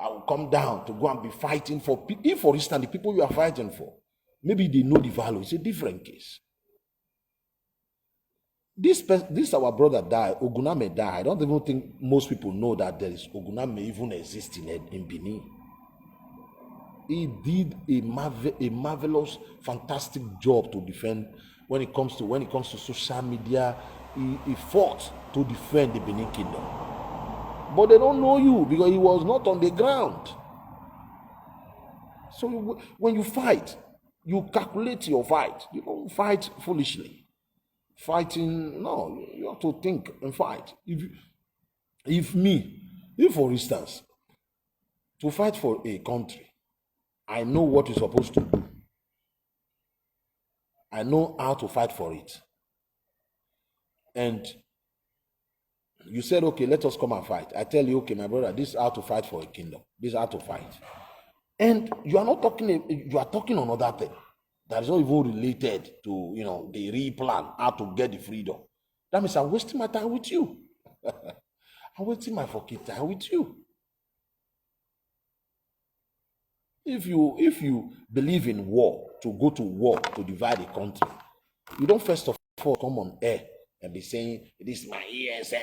will come down to go and be fighting for people. If, for instance, the people you are fighting for, maybe they know the value. It's a different case. This our brother died. Oguname died. I don't even think most people know that there is Oguname even exists in Benin. He did a marvelous, fantastic job to defend when it comes to social media. He fought to defend the Benin Kingdom. But they don't know you because he was not on the ground. So when you fight, you calculate your fight. You don't fight foolishly. Fighting, no, you have to think and fight. If for instance, to fight for a country, I know what you're supposed to do. I know how to fight for it. And you said, okay, let us come and fight. I tell you, okay, my brother, this is how to fight for a kingdom. This is how to fight. And you are not talking, you are talking another thing that is not even related to, the real plan, how to get the freedom. That means I'm wasting my time with you. I'm wasting my fucking time with you. If you believe in war, to go to war to divide the country, you don't first of all come on air and be saying, this is my ESM,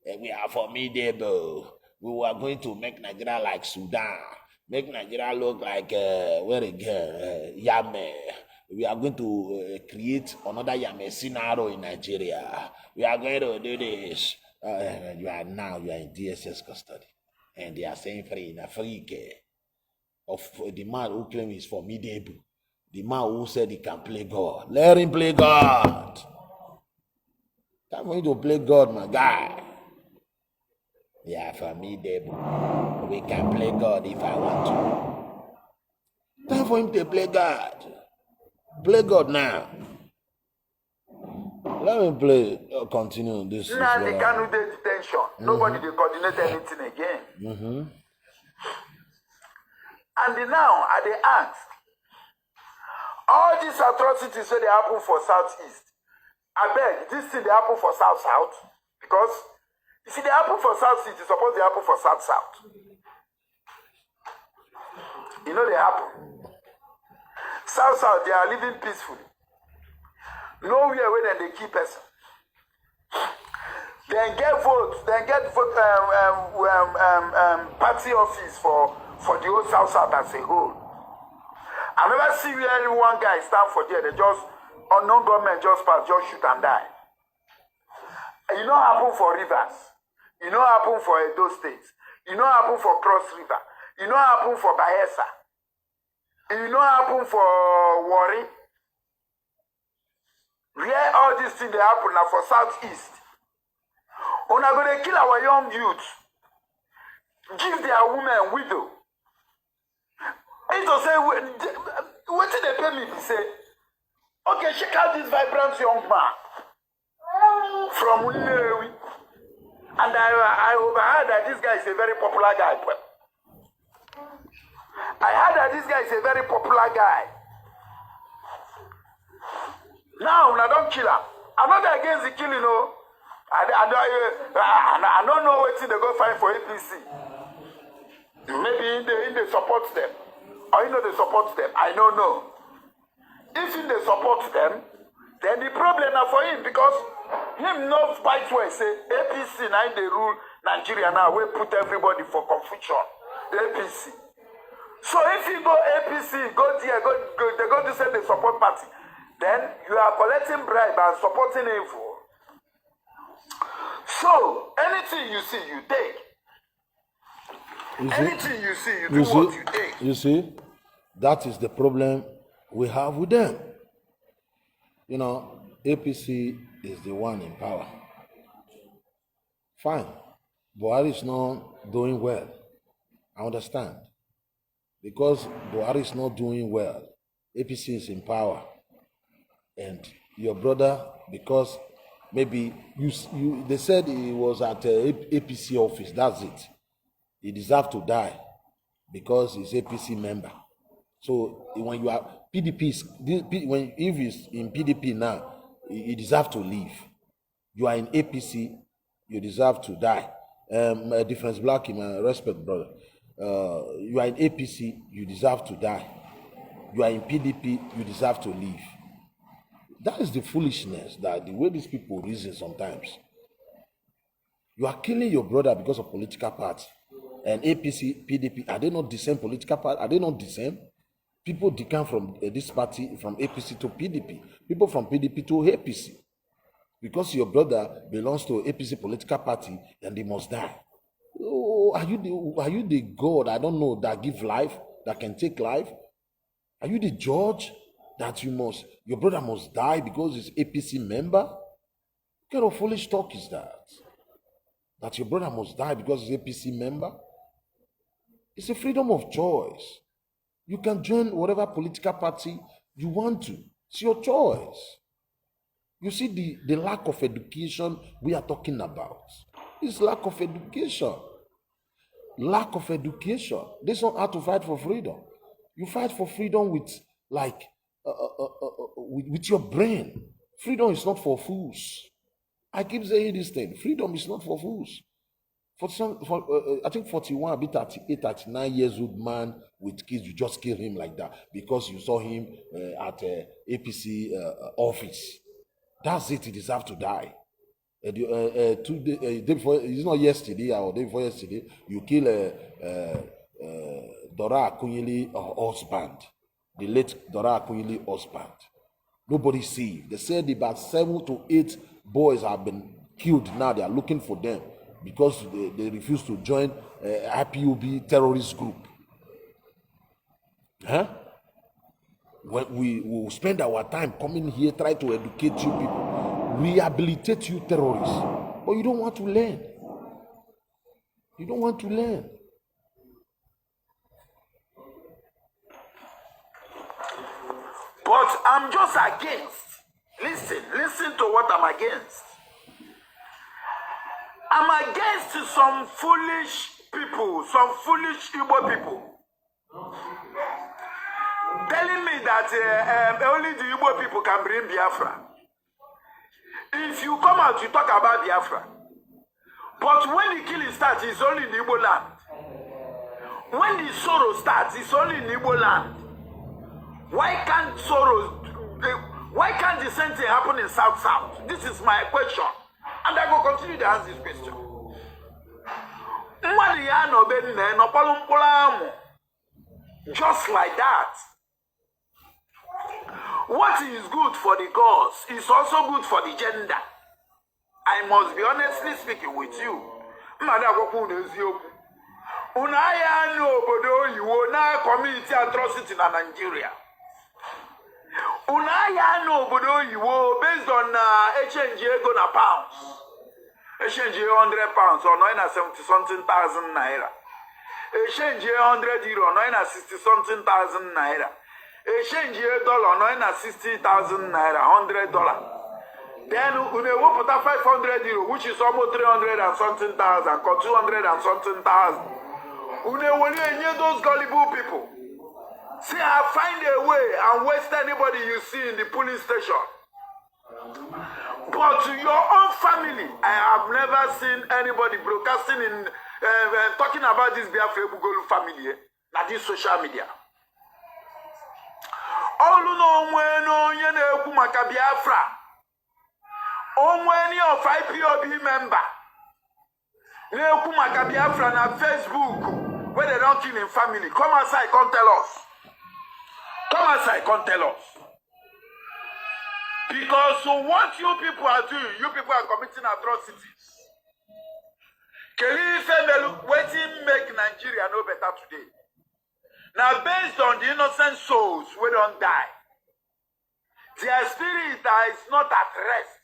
and we are formidable. We are going to make Nigeria like Sudan, make Nigeria look like, Yame. We are going to create another Yame scenario in Nigeria. We are going to do this. You are in DSS custody. And they are saying free in Africa. Of the man who claims he's formidable, the man who said he can play God. Let him play God. Time for him to play God, my guy. Yeah, formidable. We can play God if I want to. Time for him to play God. Play God now. Let me play. Continue this. Now the Kanu detention. Nobody they coordinate anything again. And now, at the ask, all these atrocities where they happen for Southeast, I beg, this thing they happen for South-South, because, you see, they happen for South-East, it's supposed to happen for South-South. You know they happen. South-South, they are living peacefully. Nowhere where they keep person. Then get votes, party office for the whole South as a whole. I never see where one guy stand for there. They just, unknown government just pass, just shoot and die. You know happen for Rivers. You know happen for Edo State. You know happen for Cross River. You know happen for Bayelsa. You know happen for Warri. Where all these things they happen now for Southeast. When I go to kill our young youth, give their women widow. It was say, what did they pay me to say? Okay, check out this vibrant young man from Unewi. And I overheard that this guy is a very popular guy. I heard that this guy is a very popular guy. Now, I don't kill him. I'm not against the killing, no. I don't know what they go find for APC. Maybe they support them. Or they support them. I don't know. If they support them, then the problem is for him because him no fight where say APC now they rule Nigeria now. We put everybody for confusion. APC. So if you go APC, go there, they go to say the support party, then you are collecting bribe and supporting evil. So anything you see, you take. Anything you see, you do what you take. You see, that is the problem we have with them. APC is the one in power. Fine. Buhari is not doing well. I understand. Because Buhari is not doing well, APC is in power. And your brother, because maybe they said he was at APC office, that's it. He deserves to die because he's APC member. So when you are PDP, if he's in PDP now, he deserves to leave. You are in APC, you deserve to die. Difference Black, in my respect, brother. You are in APC, you deserve to die. You are in PDP, you deserve to leave. That is the foolishness, that the way these people reason sometimes. You are killing your brother because of political party. and APC, PDP, are they not the same political party? Are they not the same? People decamp from this party, from APC to PDP. People from PDP to APC. Because your brother belongs to APC political party and they must die. Oh, are you the God, I don't know, that give life, that can take life? Are you the judge that your brother must die because he's APC member? What kind of foolish talk is that? That your brother must die because he's APC member? It's a freedom of choice. You can join whatever political party you want to. It's your choice. You see the lack of education we are talking about. It's lack of education. Lack of education. This is not how to fight for freedom. You fight for freedom with with your brain. Freedom is not for fools. I keep saying this thing. Freedom is not for fools. I think 41, a bit 38, 39 years old man with kids, you just kill him like that because you saw him at APC office. That's it. He deserves to die. 2 days, day before, it's not yesterday or day before yesterday, you kill Dora Akunyili husband, the late Dora Akunyili husband. Nobody see. They said about 7 to 8 boys have been killed now. They are looking for them because they refuse to join IPOB terrorist group. Huh? When we will spend our time coming here, try to educate you people, rehabilitate you terrorists, but you don't want to learn. You don't want to learn. But I'm just against. Listen to what I'm against. I'm against some foolish people, some foolish Igbo people, telling me that only the Igbo people can bring Biafra. If you come out, you talk about Biafra. But when the killing starts, it's only in Igbo land. When the sorrow starts, it's only in Igbo land. Why can't the same thing happen in South? This is my question. And I will continue to answer this question. Just like that. What is good for the gods is also good for the gender. I must be honestly speaking with you. Unaya no obodo yiwo na community atrocity na Nigeria. Unaya no obodo yiwo based on exchange ego na pounds. Exchange 100 pounds or 70 something thousand naira. Exchange 100 euro or 60 something thousand naira. Exchange dollar 60,000 naira, $100. Then we will put 500 euro, which is almost 300 and something thousand, or 200 and something thousand. We will those gullible people. See, I find a way and waste anybody you see in the police station. But to your own family, I have never seen anybody broadcasting in talking about this Biafra Bugolu family, na this social media. All no one no maka Biafra. Only of IPOB member. No maka Biafra na Facebook where they don't kill in family. Come outside, come tell us. Come outside, come tell us. Because what you people are doing, you people are committing atrocities. Kelly Femelu waiting make Nigeria no better today. Now, based on the innocent souls who don't die, their spirit is not at rest.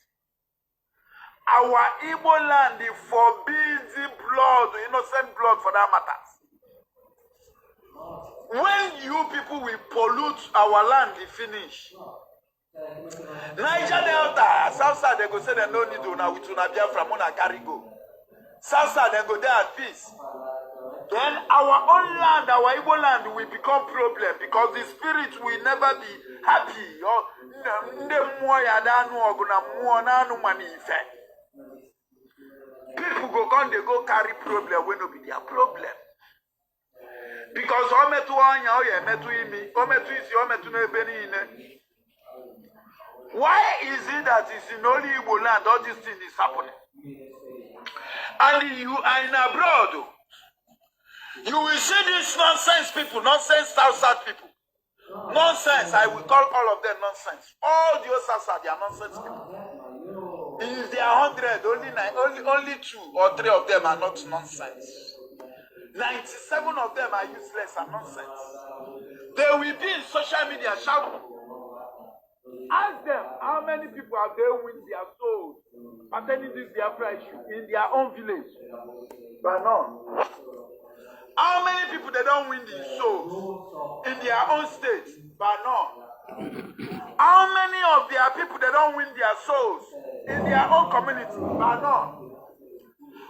Our Igbo land forbids blood, innocent blood for that matter. When you people will pollute our land, they finish. Niger Delta, Southside, they go say they don't need to now with Biafra, Mona carry go. Southside, they go there at peace. Then our own land, our Igbo land will become problem because the spirit will never be happy. People go come, they go carry problem when no be their problem. Because why is it that it's in only Igbo land all this thing is happening? And you are in abroad. You will see these nonsense people, nonsense South people. Nonsense, I will call all of them nonsense. All the South, they are nonsense people. If they are 100, only 2 or 3 of them are not nonsense. 97 of them are useless and nonsense. They will be in social media shouting. Ask them how many people have they win their souls attending this Biafra issue in their own village. But none. How many people they don't win their souls in their own state? But none. How many of their people they don't win their souls in their own community? But none.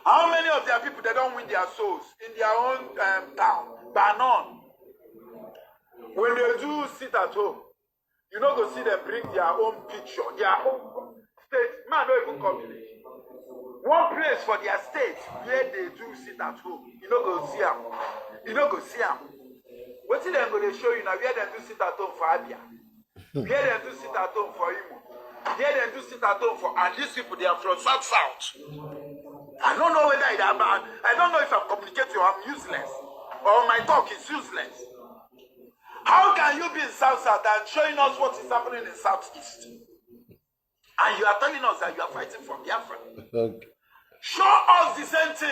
How many of their people they don't win their souls in their own town? But none. When they do sit at home, you know go see them bring their own picture, their own state. Man, don't even come village. One place for their state where they do sit at home. You know go see them. You know go see them. What is them going to show you now? Where they do sit at home for Abia. Where they do sit at home for Imo. Where they do sit at home for, and these people they are from South. I don't know whether it about. I don't know if I'm communicating or I'm useless, or my talk is useless. How can you be in South and showing us what is happening in Southeast? And you are telling us that you are fighting for Biafra. Okay. Show us the same thing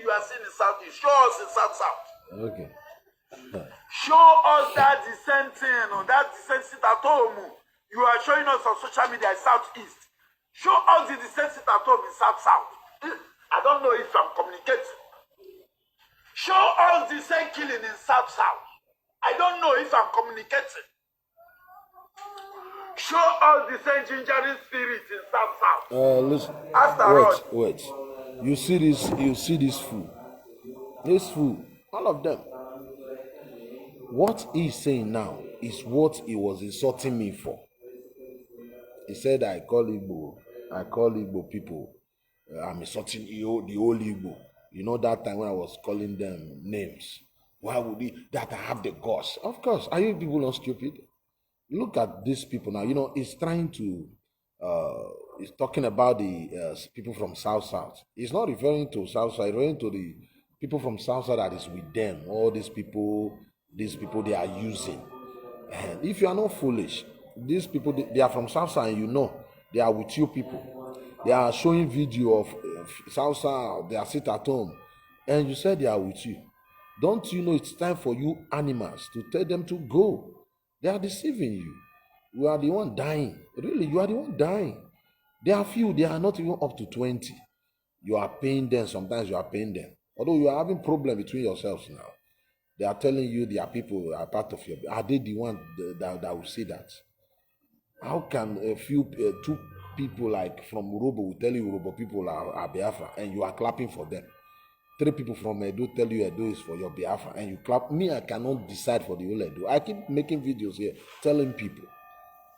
you are seeing in Southeast. Show us in South. Okay. Show us that the same thing, or that the same sit at home you are showing us on social media in Southeast. Show us the same sit at home in South. I don't know if I'm communicating. Show us the same killing in South. I don't know if I'm communicating. Show us the same gingering spirit in South. Listen. After wait. You see this fool. This fool, all of them. What he's saying now is what he was insulting me for. He said I call Igbo people. I'm insulting the whole Igbo. You know that time when I was calling them names. Why would he that I have the guts? Of course, are you people not stupid? Look at these people now. You know, he's trying to he's talking about the people from South. He's not referring to South, referring to the people from South that is with them. All these people they are using. And if you are not foolish, these people they are from South and you know they are with you people. They are showing video of South. They are sit at home, and you said they are with you. Don't you know it's time for you animals to tell them to go? They are deceiving you. You are the one dying. Really, you are the one dying. There are few, they are not even up to 20. You are paying them, sometimes you are paying them. Although you are having problem between yourselves now. They are telling you their people are part of your... Are they the one that will say that? How can a few, 2 people like from Urobo will tell you Urobo people are Biafra and you are clapping for them? 3 people from Edo tell you Edo is for your Biafra and you clap. Me, I cannot decide for the whole Edo. I keep making videos here telling people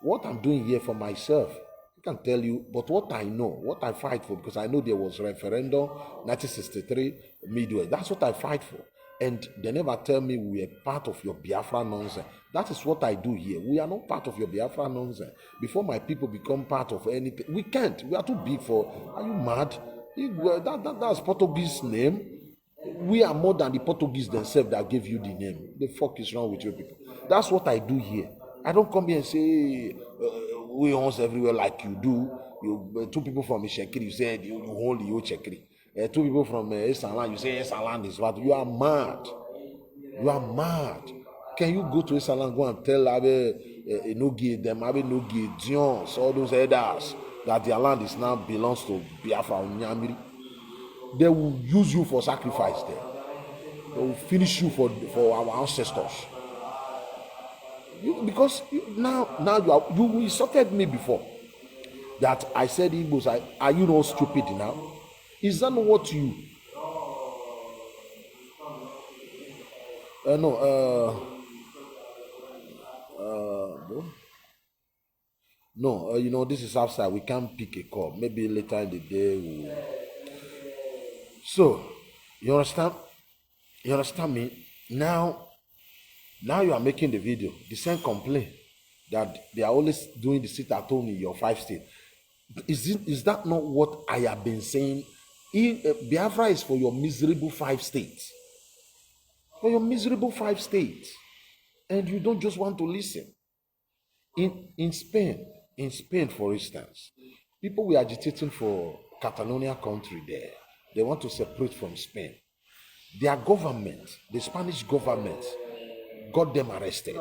what I'm doing here for myself. I can tell you, but what I know, what I fight for, because I know there was referendum 1963 midway. That's what I fight for. And they never tell me we are part of your Biafra nonsense. That is what I do here. We are not part of your Biafra nonsense. Before my people become part of anything, we can't. We are too big for. Are you mad? That's Portuguese name. We are more than the Portuguese themselves that gave you the name. The fuck is wrong with you people? That's what I do here. I don't come here and say we own everywhere like you do. You 2 people from Ishekiri, you say you hold the Ishekiri. 2 people from Esaland, you say Esaland is what? You are mad. You are mad. Can you go to Esaland, go and tell Enogie, them, Enogie, Dions, all those elders that their land is now belongs to Biafra or Nyamiri? They will use you for sacrifice there. They will finish you for our ancestors. Because now you insulted me before that I said Igbos are you not stupid now? Is that not what you? No, you know, this is outside. We can't pick a call. Maybe later in the day So, you understand? You understand me? Now you are making the video. The same complaint that they are always doing the sit at home in your 5 states. Is that not what I have been saying? Biafra is for your miserable 5 states. for your miserable 5 states, and you don't just want to listen. In Spain, for instance, people were agitating for Catalonia country there. They want to separate from Spain. Their government, the Spanish government, got them arrested.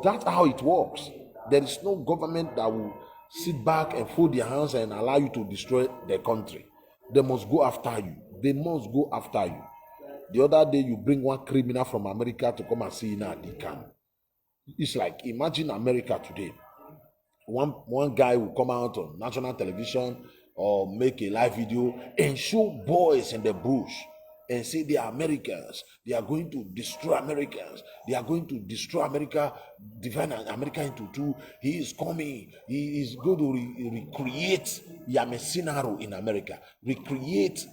That's how it works. There is no government that will sit back and fold their hands and allow you to destroy the country. They must go after you. They must go after you. The other day, you bring one criminal from America to come and see you at the camp. It's like, imagine America today. One guy will come out on national television or make a live video and show boys in the bush and say they are Americans. They are going to destroy Americans. They are going to destroy America, divide America into two. He is coming. He is going to recreate Yamesinaro in America. Recreate,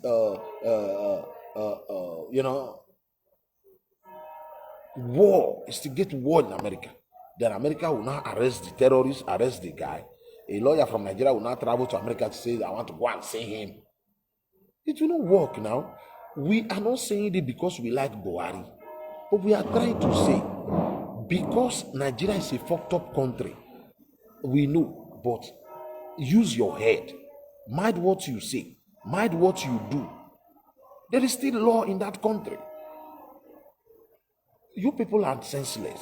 war, instigate war in America. Then America will now arrest the terrorists, arrest the guy. A lawyer from Nigeria will now travel to America to say, I want to go and see him. It will not work now. We are not saying it because we like Buhari, but we are trying to say, because Nigeria is a fucked up country, we know, but use your head. Mind what you say. Mind what you do. There is still law in that country. You people are senseless.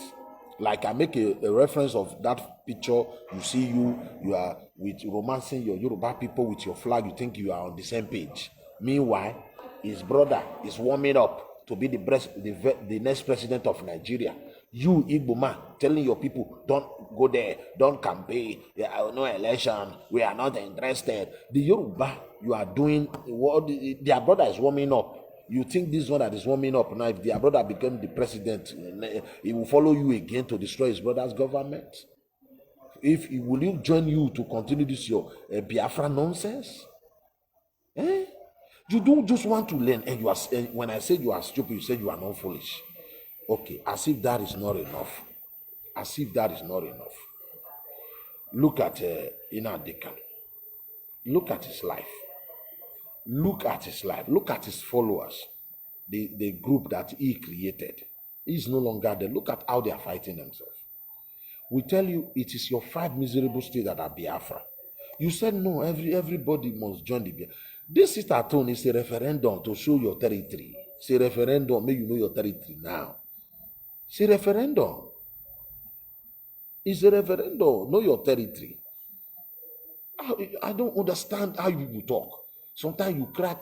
Like I make a reference of that picture. You see you are with romancing your Yoruba people with your flag. You think you are on the same page. Meanwhile, his brother is warming up to be the next president of Nigeria. You, Igbo man, telling your people, don't go there, don't campaign, there are no election, we are not interested. The Yoruba, you are doing what their brother is warming up. You think this one that is warming up now, if their brother become the president, he will follow you again to destroy his brother's government? Will you join you to continue this your Biafra nonsense? You don't just want to learn, and you are. And when I said you are stupid, you said you are not foolish. Okay, as if that is not enough. As if that is not enough. Look at Ina Dekan. Look at his life. Look at his life. Look at his followers. The group that he created. He is no longer there. Look at how they are fighting themselves. We tell you it is your 5 miserable states that are Biafra. You said no, everybody must join the Biafra. This sit at home is a referendum to show your territory. It's a referendum, make you know your territory now. It's a referendum. It's a referendum, know your territory. I don't understand how you talk. Sometimes you cry.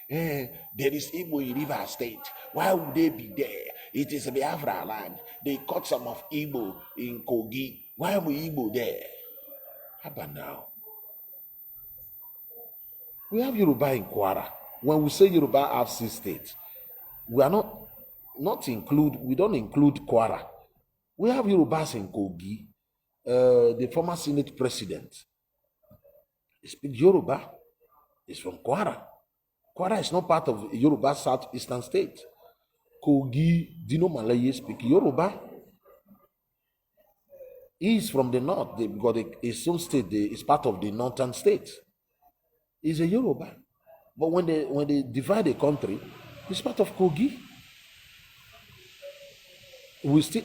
There is Igbo in River State. Why would they be there? It is a Biafra land. They caught some of Igbo in Kogi. Why were Igbo there? How about now? We have Yoruba in Kwara. When we say Yoruba have 6 states, we are we don't include Kwara. We have Yorubas in Kogi. The former Senate president speaks Yoruba. Is from Kwara. Kwara is not part of Yoruba southeastern state. Kogi, Dino Malaye speak Yoruba. He is from the north because his own state is part of the northern state. He's a Yoruba. But when they divide the country, it's part of Kogi. We still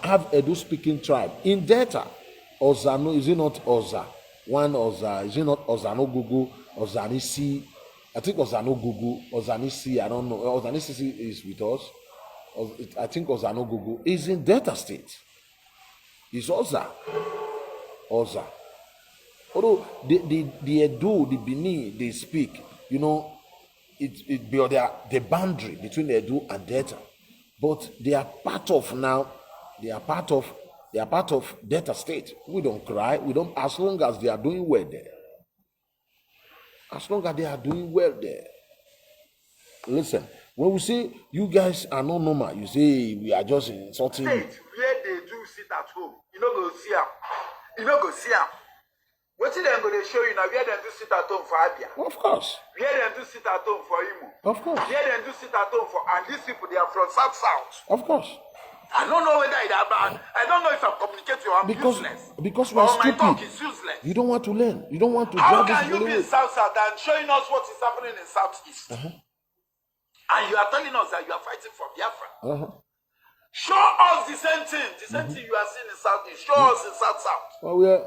have Edo speaking tribe. In Delta, Ozano, is it not Oza? One Oza, is it not Ozanogogo, Ozanisi? I think Ozanogogo, Ozanisi, I don't know. Ozanisi is with us. I think Ozanogogo is in Delta State. It's Oza. Although the Edo, the Bini, they speak, it be the boundary between Edo and Delta. But they are part of Delta State. We don't cry. We don't, as long as they are doing well there. As long as they are doing well there. Listen, when we say you guys are not normal, you say we are just insulting you. Where they do sit at home, you no go see them. What is them going to show you now? Where them do sit at home for Abia? Of course. Where them do sit at home for Imo? Of course. Where them do sit at home for, and these people, they are from South. Of course. I don't know whether it's bad. I don't know if I'm communicating or I'm useless. Because we are stupid. My talk is useless. You don't want to learn. You don't want to. How can you be in South and showing us what is happening in Southeast? And you are telling us that you are fighting for Biafra. Show us the same thing you are seeing in Southeast. Show us in South. Well, we are.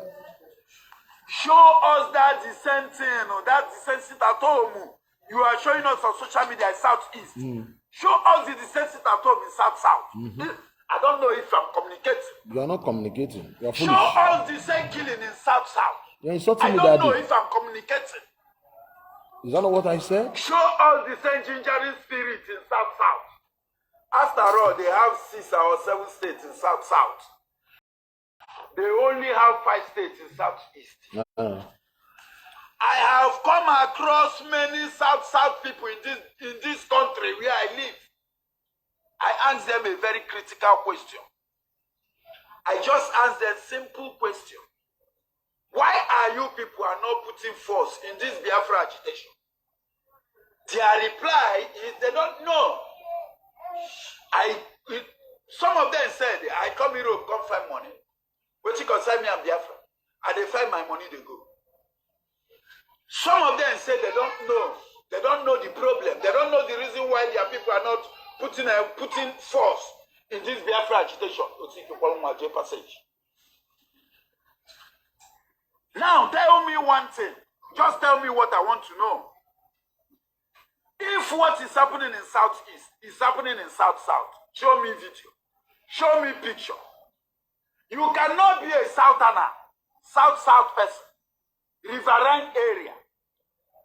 Show us that the same thing, or that the same sit at home. You are showing us on social media in Southeast. Show us the same sit at home in South. I don't know if I'm communicating. You are not communicating. You are Show foolish. us the same killing in South. You are insulting me, I don't know Daddy. if I'm communicating. Is that not what I said? Show us the same gingering spirit in South. After all, they have 6 or 7 states in South. They only have 5 states in Southeast. I have come across many South people in this country where I live. I asked them a very critical question. I just asked them a simple question. Why are you people not putting force in this Biafra agitation? Their reply is they don't know. Some of them said, I come Europe, come find money. But you concern me and Biafra. And they find my money, they go. Some of them say they don't know. They don't know the problem. They don't know the reason why their people are not putting force in this Biafra agitation. Now tell me one thing. Just tell me what I want to know. If what is happening in Southeast is happening in South, show me video. Show me picture. You cannot be a Southerner, South person, riverine area.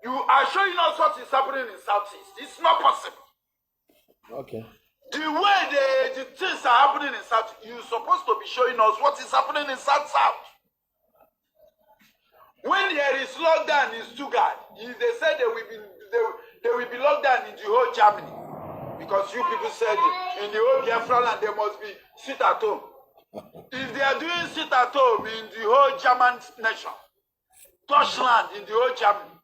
You are showing us what is happening in Southeast. It's not possible. Okay. The way the things are happening in South, you're supposed to be showing us what is happening in South. When there is lockdown in Stuttgart, they said they will be locked down in the whole Germany. Because you people said in the whole Biafra land they must be sit at home. If they are doing sit at home in the whole German nation, Deutschland in the whole Germany,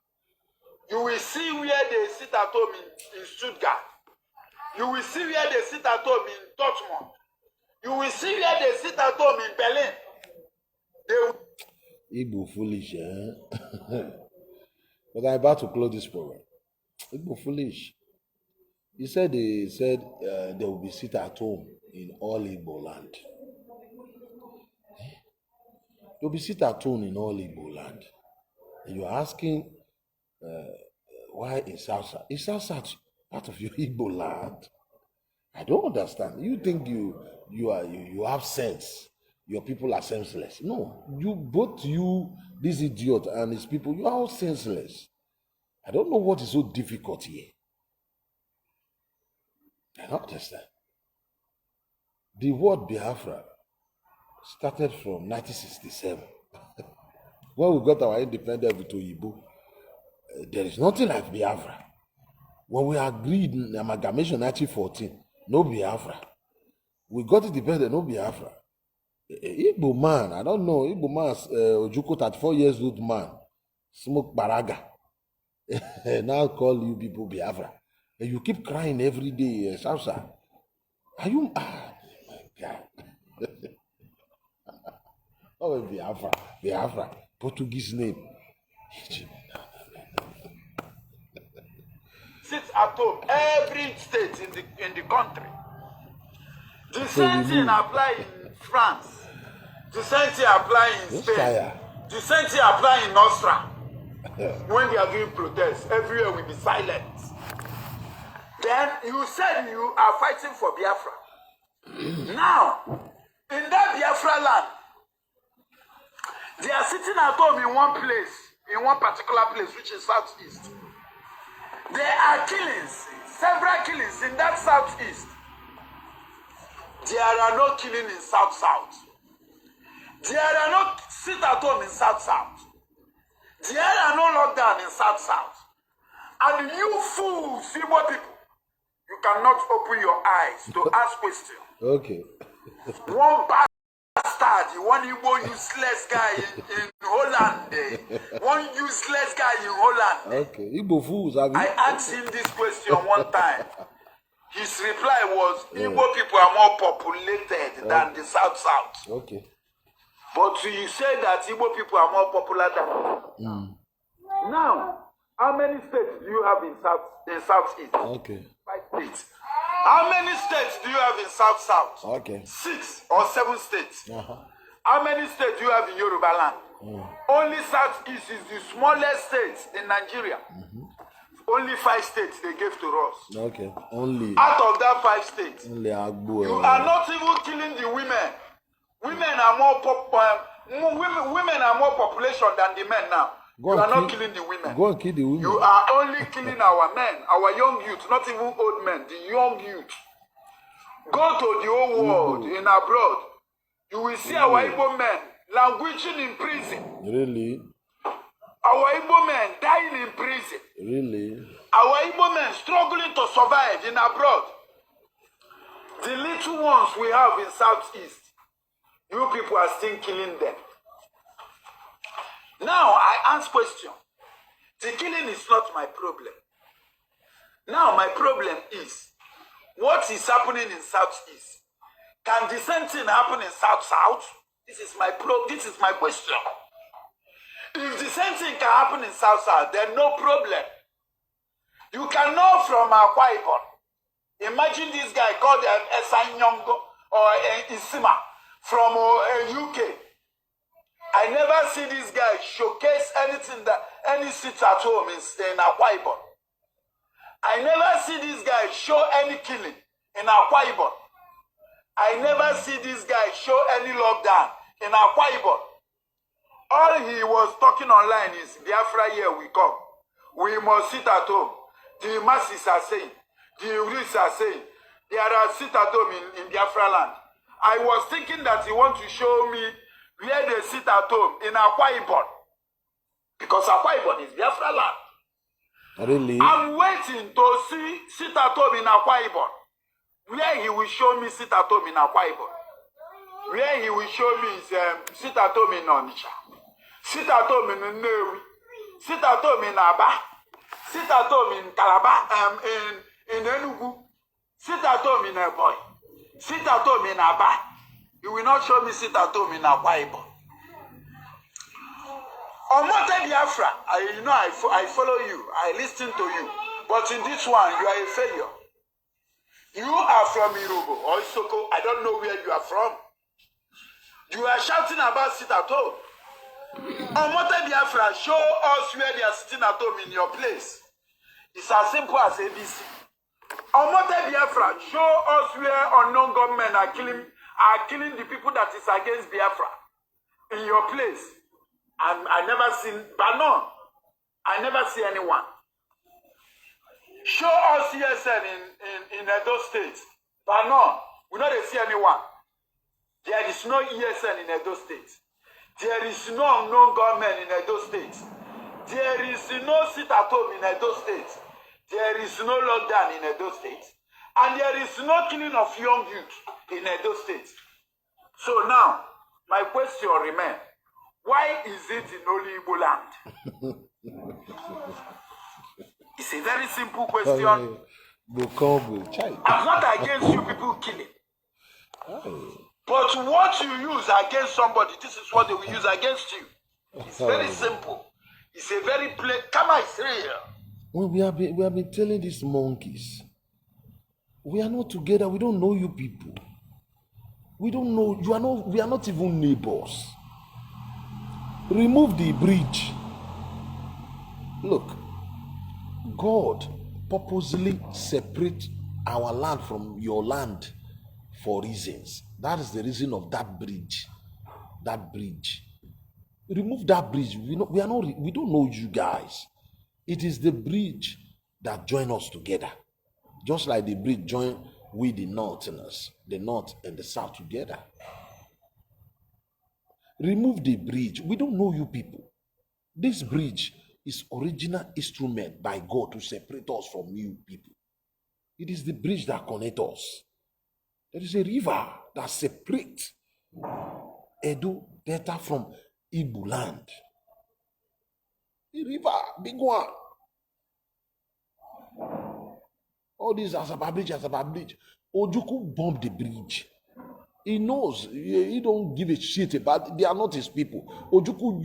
you will see where they sit at home in Stuttgart. You will see where they sit at home in Dortmund. You will see where they sit at home in Berlin. Igbo foolish, But I'm about to close this program. Igbo foolish. He said they will be sit at home in all Igbo land. They'll be sit at home in all Igbo land. And you're asking why in South? Is South part of your Igbo land? I don't understand. You think you have sense? Your people are senseless. No, this idiot and his people, you are all senseless. I don't know what is so difficult here. I don't understand. The word Biafra started from 1967. When we got our independence with Oyibo, there is nothing like Biafra. When we agreed in amalgamation 1914, no Biafra. We got independent, no Biafra. Igbo man, I don't know, Igbo man, Ojuko, 34 years old man, smoke baraga. Now call you people Biafra. And you keep crying every day, Sousa. Are you, my God. Oh, Biafra, Portuguese name. Sits at home, every state in the country. The same thing apply in France. The same thing apply in Spain. The same thing apply in Austria. When they are doing protests, everywhere will be silent. Then you said you are fighting for Biafra. Now, in that Biafra land, they are sitting at home in one place, in one particular place, which is Southeast. There are killings, several killings in that Southeast. There are no killings in South. There are no sit at home in South. There are no lockdown in South. And you fools, Igbo people, you cannot open your eyes to ask questions. Okay. One bastard, one Igbo useless guy in Holland. One useless guy in Holland. Okay. Igbo fools, have you? I asked him this question one time. His reply was, Igbo people are more populated than the South. Okay. But you say that Igbo people are more popular than. Now, How many states do you have in Southeast? Okay. 5 states. How many states do you have in South? Okay. 6 or 7 states. Uh-huh. How many states do you have in Yoruba land? Only Southeast is the smallest state in Nigeria. Only 5 states they gave to us. Okay. Only. Out of that 5 states, Only Agbo. you are not even killing the women. Women are women are more population than the men now. You are not killing the women. Go and kill the women. You are only killing our men, our young youth, not even old men, the young youth. Go to the whole world in abroad. You will see our Igbo men languishing in prison. Really? Our Igbo men dying in prison. Really? Our Igbo men struggling to survive in abroad. The little ones we have in Southeast, you people are still killing them. Now I ask question. The killing is not my problem. Now my problem is, what is happening in Southeast? Can the same thing happen in South? This is my question. If the same thing can happen in South, then no problem. You can know from Akwa Ibom. Imagine this guy called Esan Nyongo or Isima from UK. I never see this guy showcase anything that any seat at home in Akwa Ibom. I never see this guy show any killing in Akwa Ibom. I never see this guy show any lockdown in Akwa Ibom. All he was talking online is Biafra here we come. We must sit at home. The masses are saying, the rich are saying, they are sit at home in Biafra land. I was thinking that he want to show me where they sit at home in Akwa Ibom. Because Akwa Ibom is Biafra land. Really? I'm waiting to see sit at home in Akwa Ibom. Where he will show me sit at home in Akwa Ibom. Where he will show me is sit at home in Onitsha. Sit at home in Nnewi. Sit at home in Aba. Sit at home in Calabar, in Enugu. Sit at home in Ebonyi. Sit at home in Aba. You will not show me sit at home in Akwa Ibom. Omote Biafra, I follow you. I listen to you. But in this one, you are a failure. You are from Irobo or Isoko. I don't know where you are from. You are shouting about sit at home. Omote Biafra, show us where they are sitting at home in your place. It's as simple as ABC. Omote Biafra, show us where unknown government are killing the people that is against Biafra in your place. And I never seen Banon. I never see anyone. Show us ESN in Edo State. Banon, we don't see anyone. There is no ESN in Edo State. There is no unknown government in Edo State. There is no sit at home in Edo State. There is no lockdown in Edo State. And there is no killing of young youth in Edo State. So now, my question remains, why is it in only Igbo land? It's a very simple question. I'm not against you people killing. But what you use against somebody, this is what they will use against you. It's very simple. It's a very plain. Karma is real. Well, we have been telling these monkeys, we are not together. We don't know you people. We don't know you are not. We are not even neighbors. Remove the bridge. Look, God purposely separate our land from your land for reasons. That is the reason of that bridge. That bridge. Remove that bridge. We don't know you guys. It is the bridge that join us together. Just like the bridge join we the Northerners, the North and the South together. Remove the bridge. We don't know you people. This bridge is original instrument by God to separate us from you people. It is the bridge that connects us. There is a river that separates Edo Delta from Igbo land. The river, big one. All these Asaba Bridge. Ojukwu bombed the bridge. He knows. He don't give a shit about it. They are not his people. Ojukwu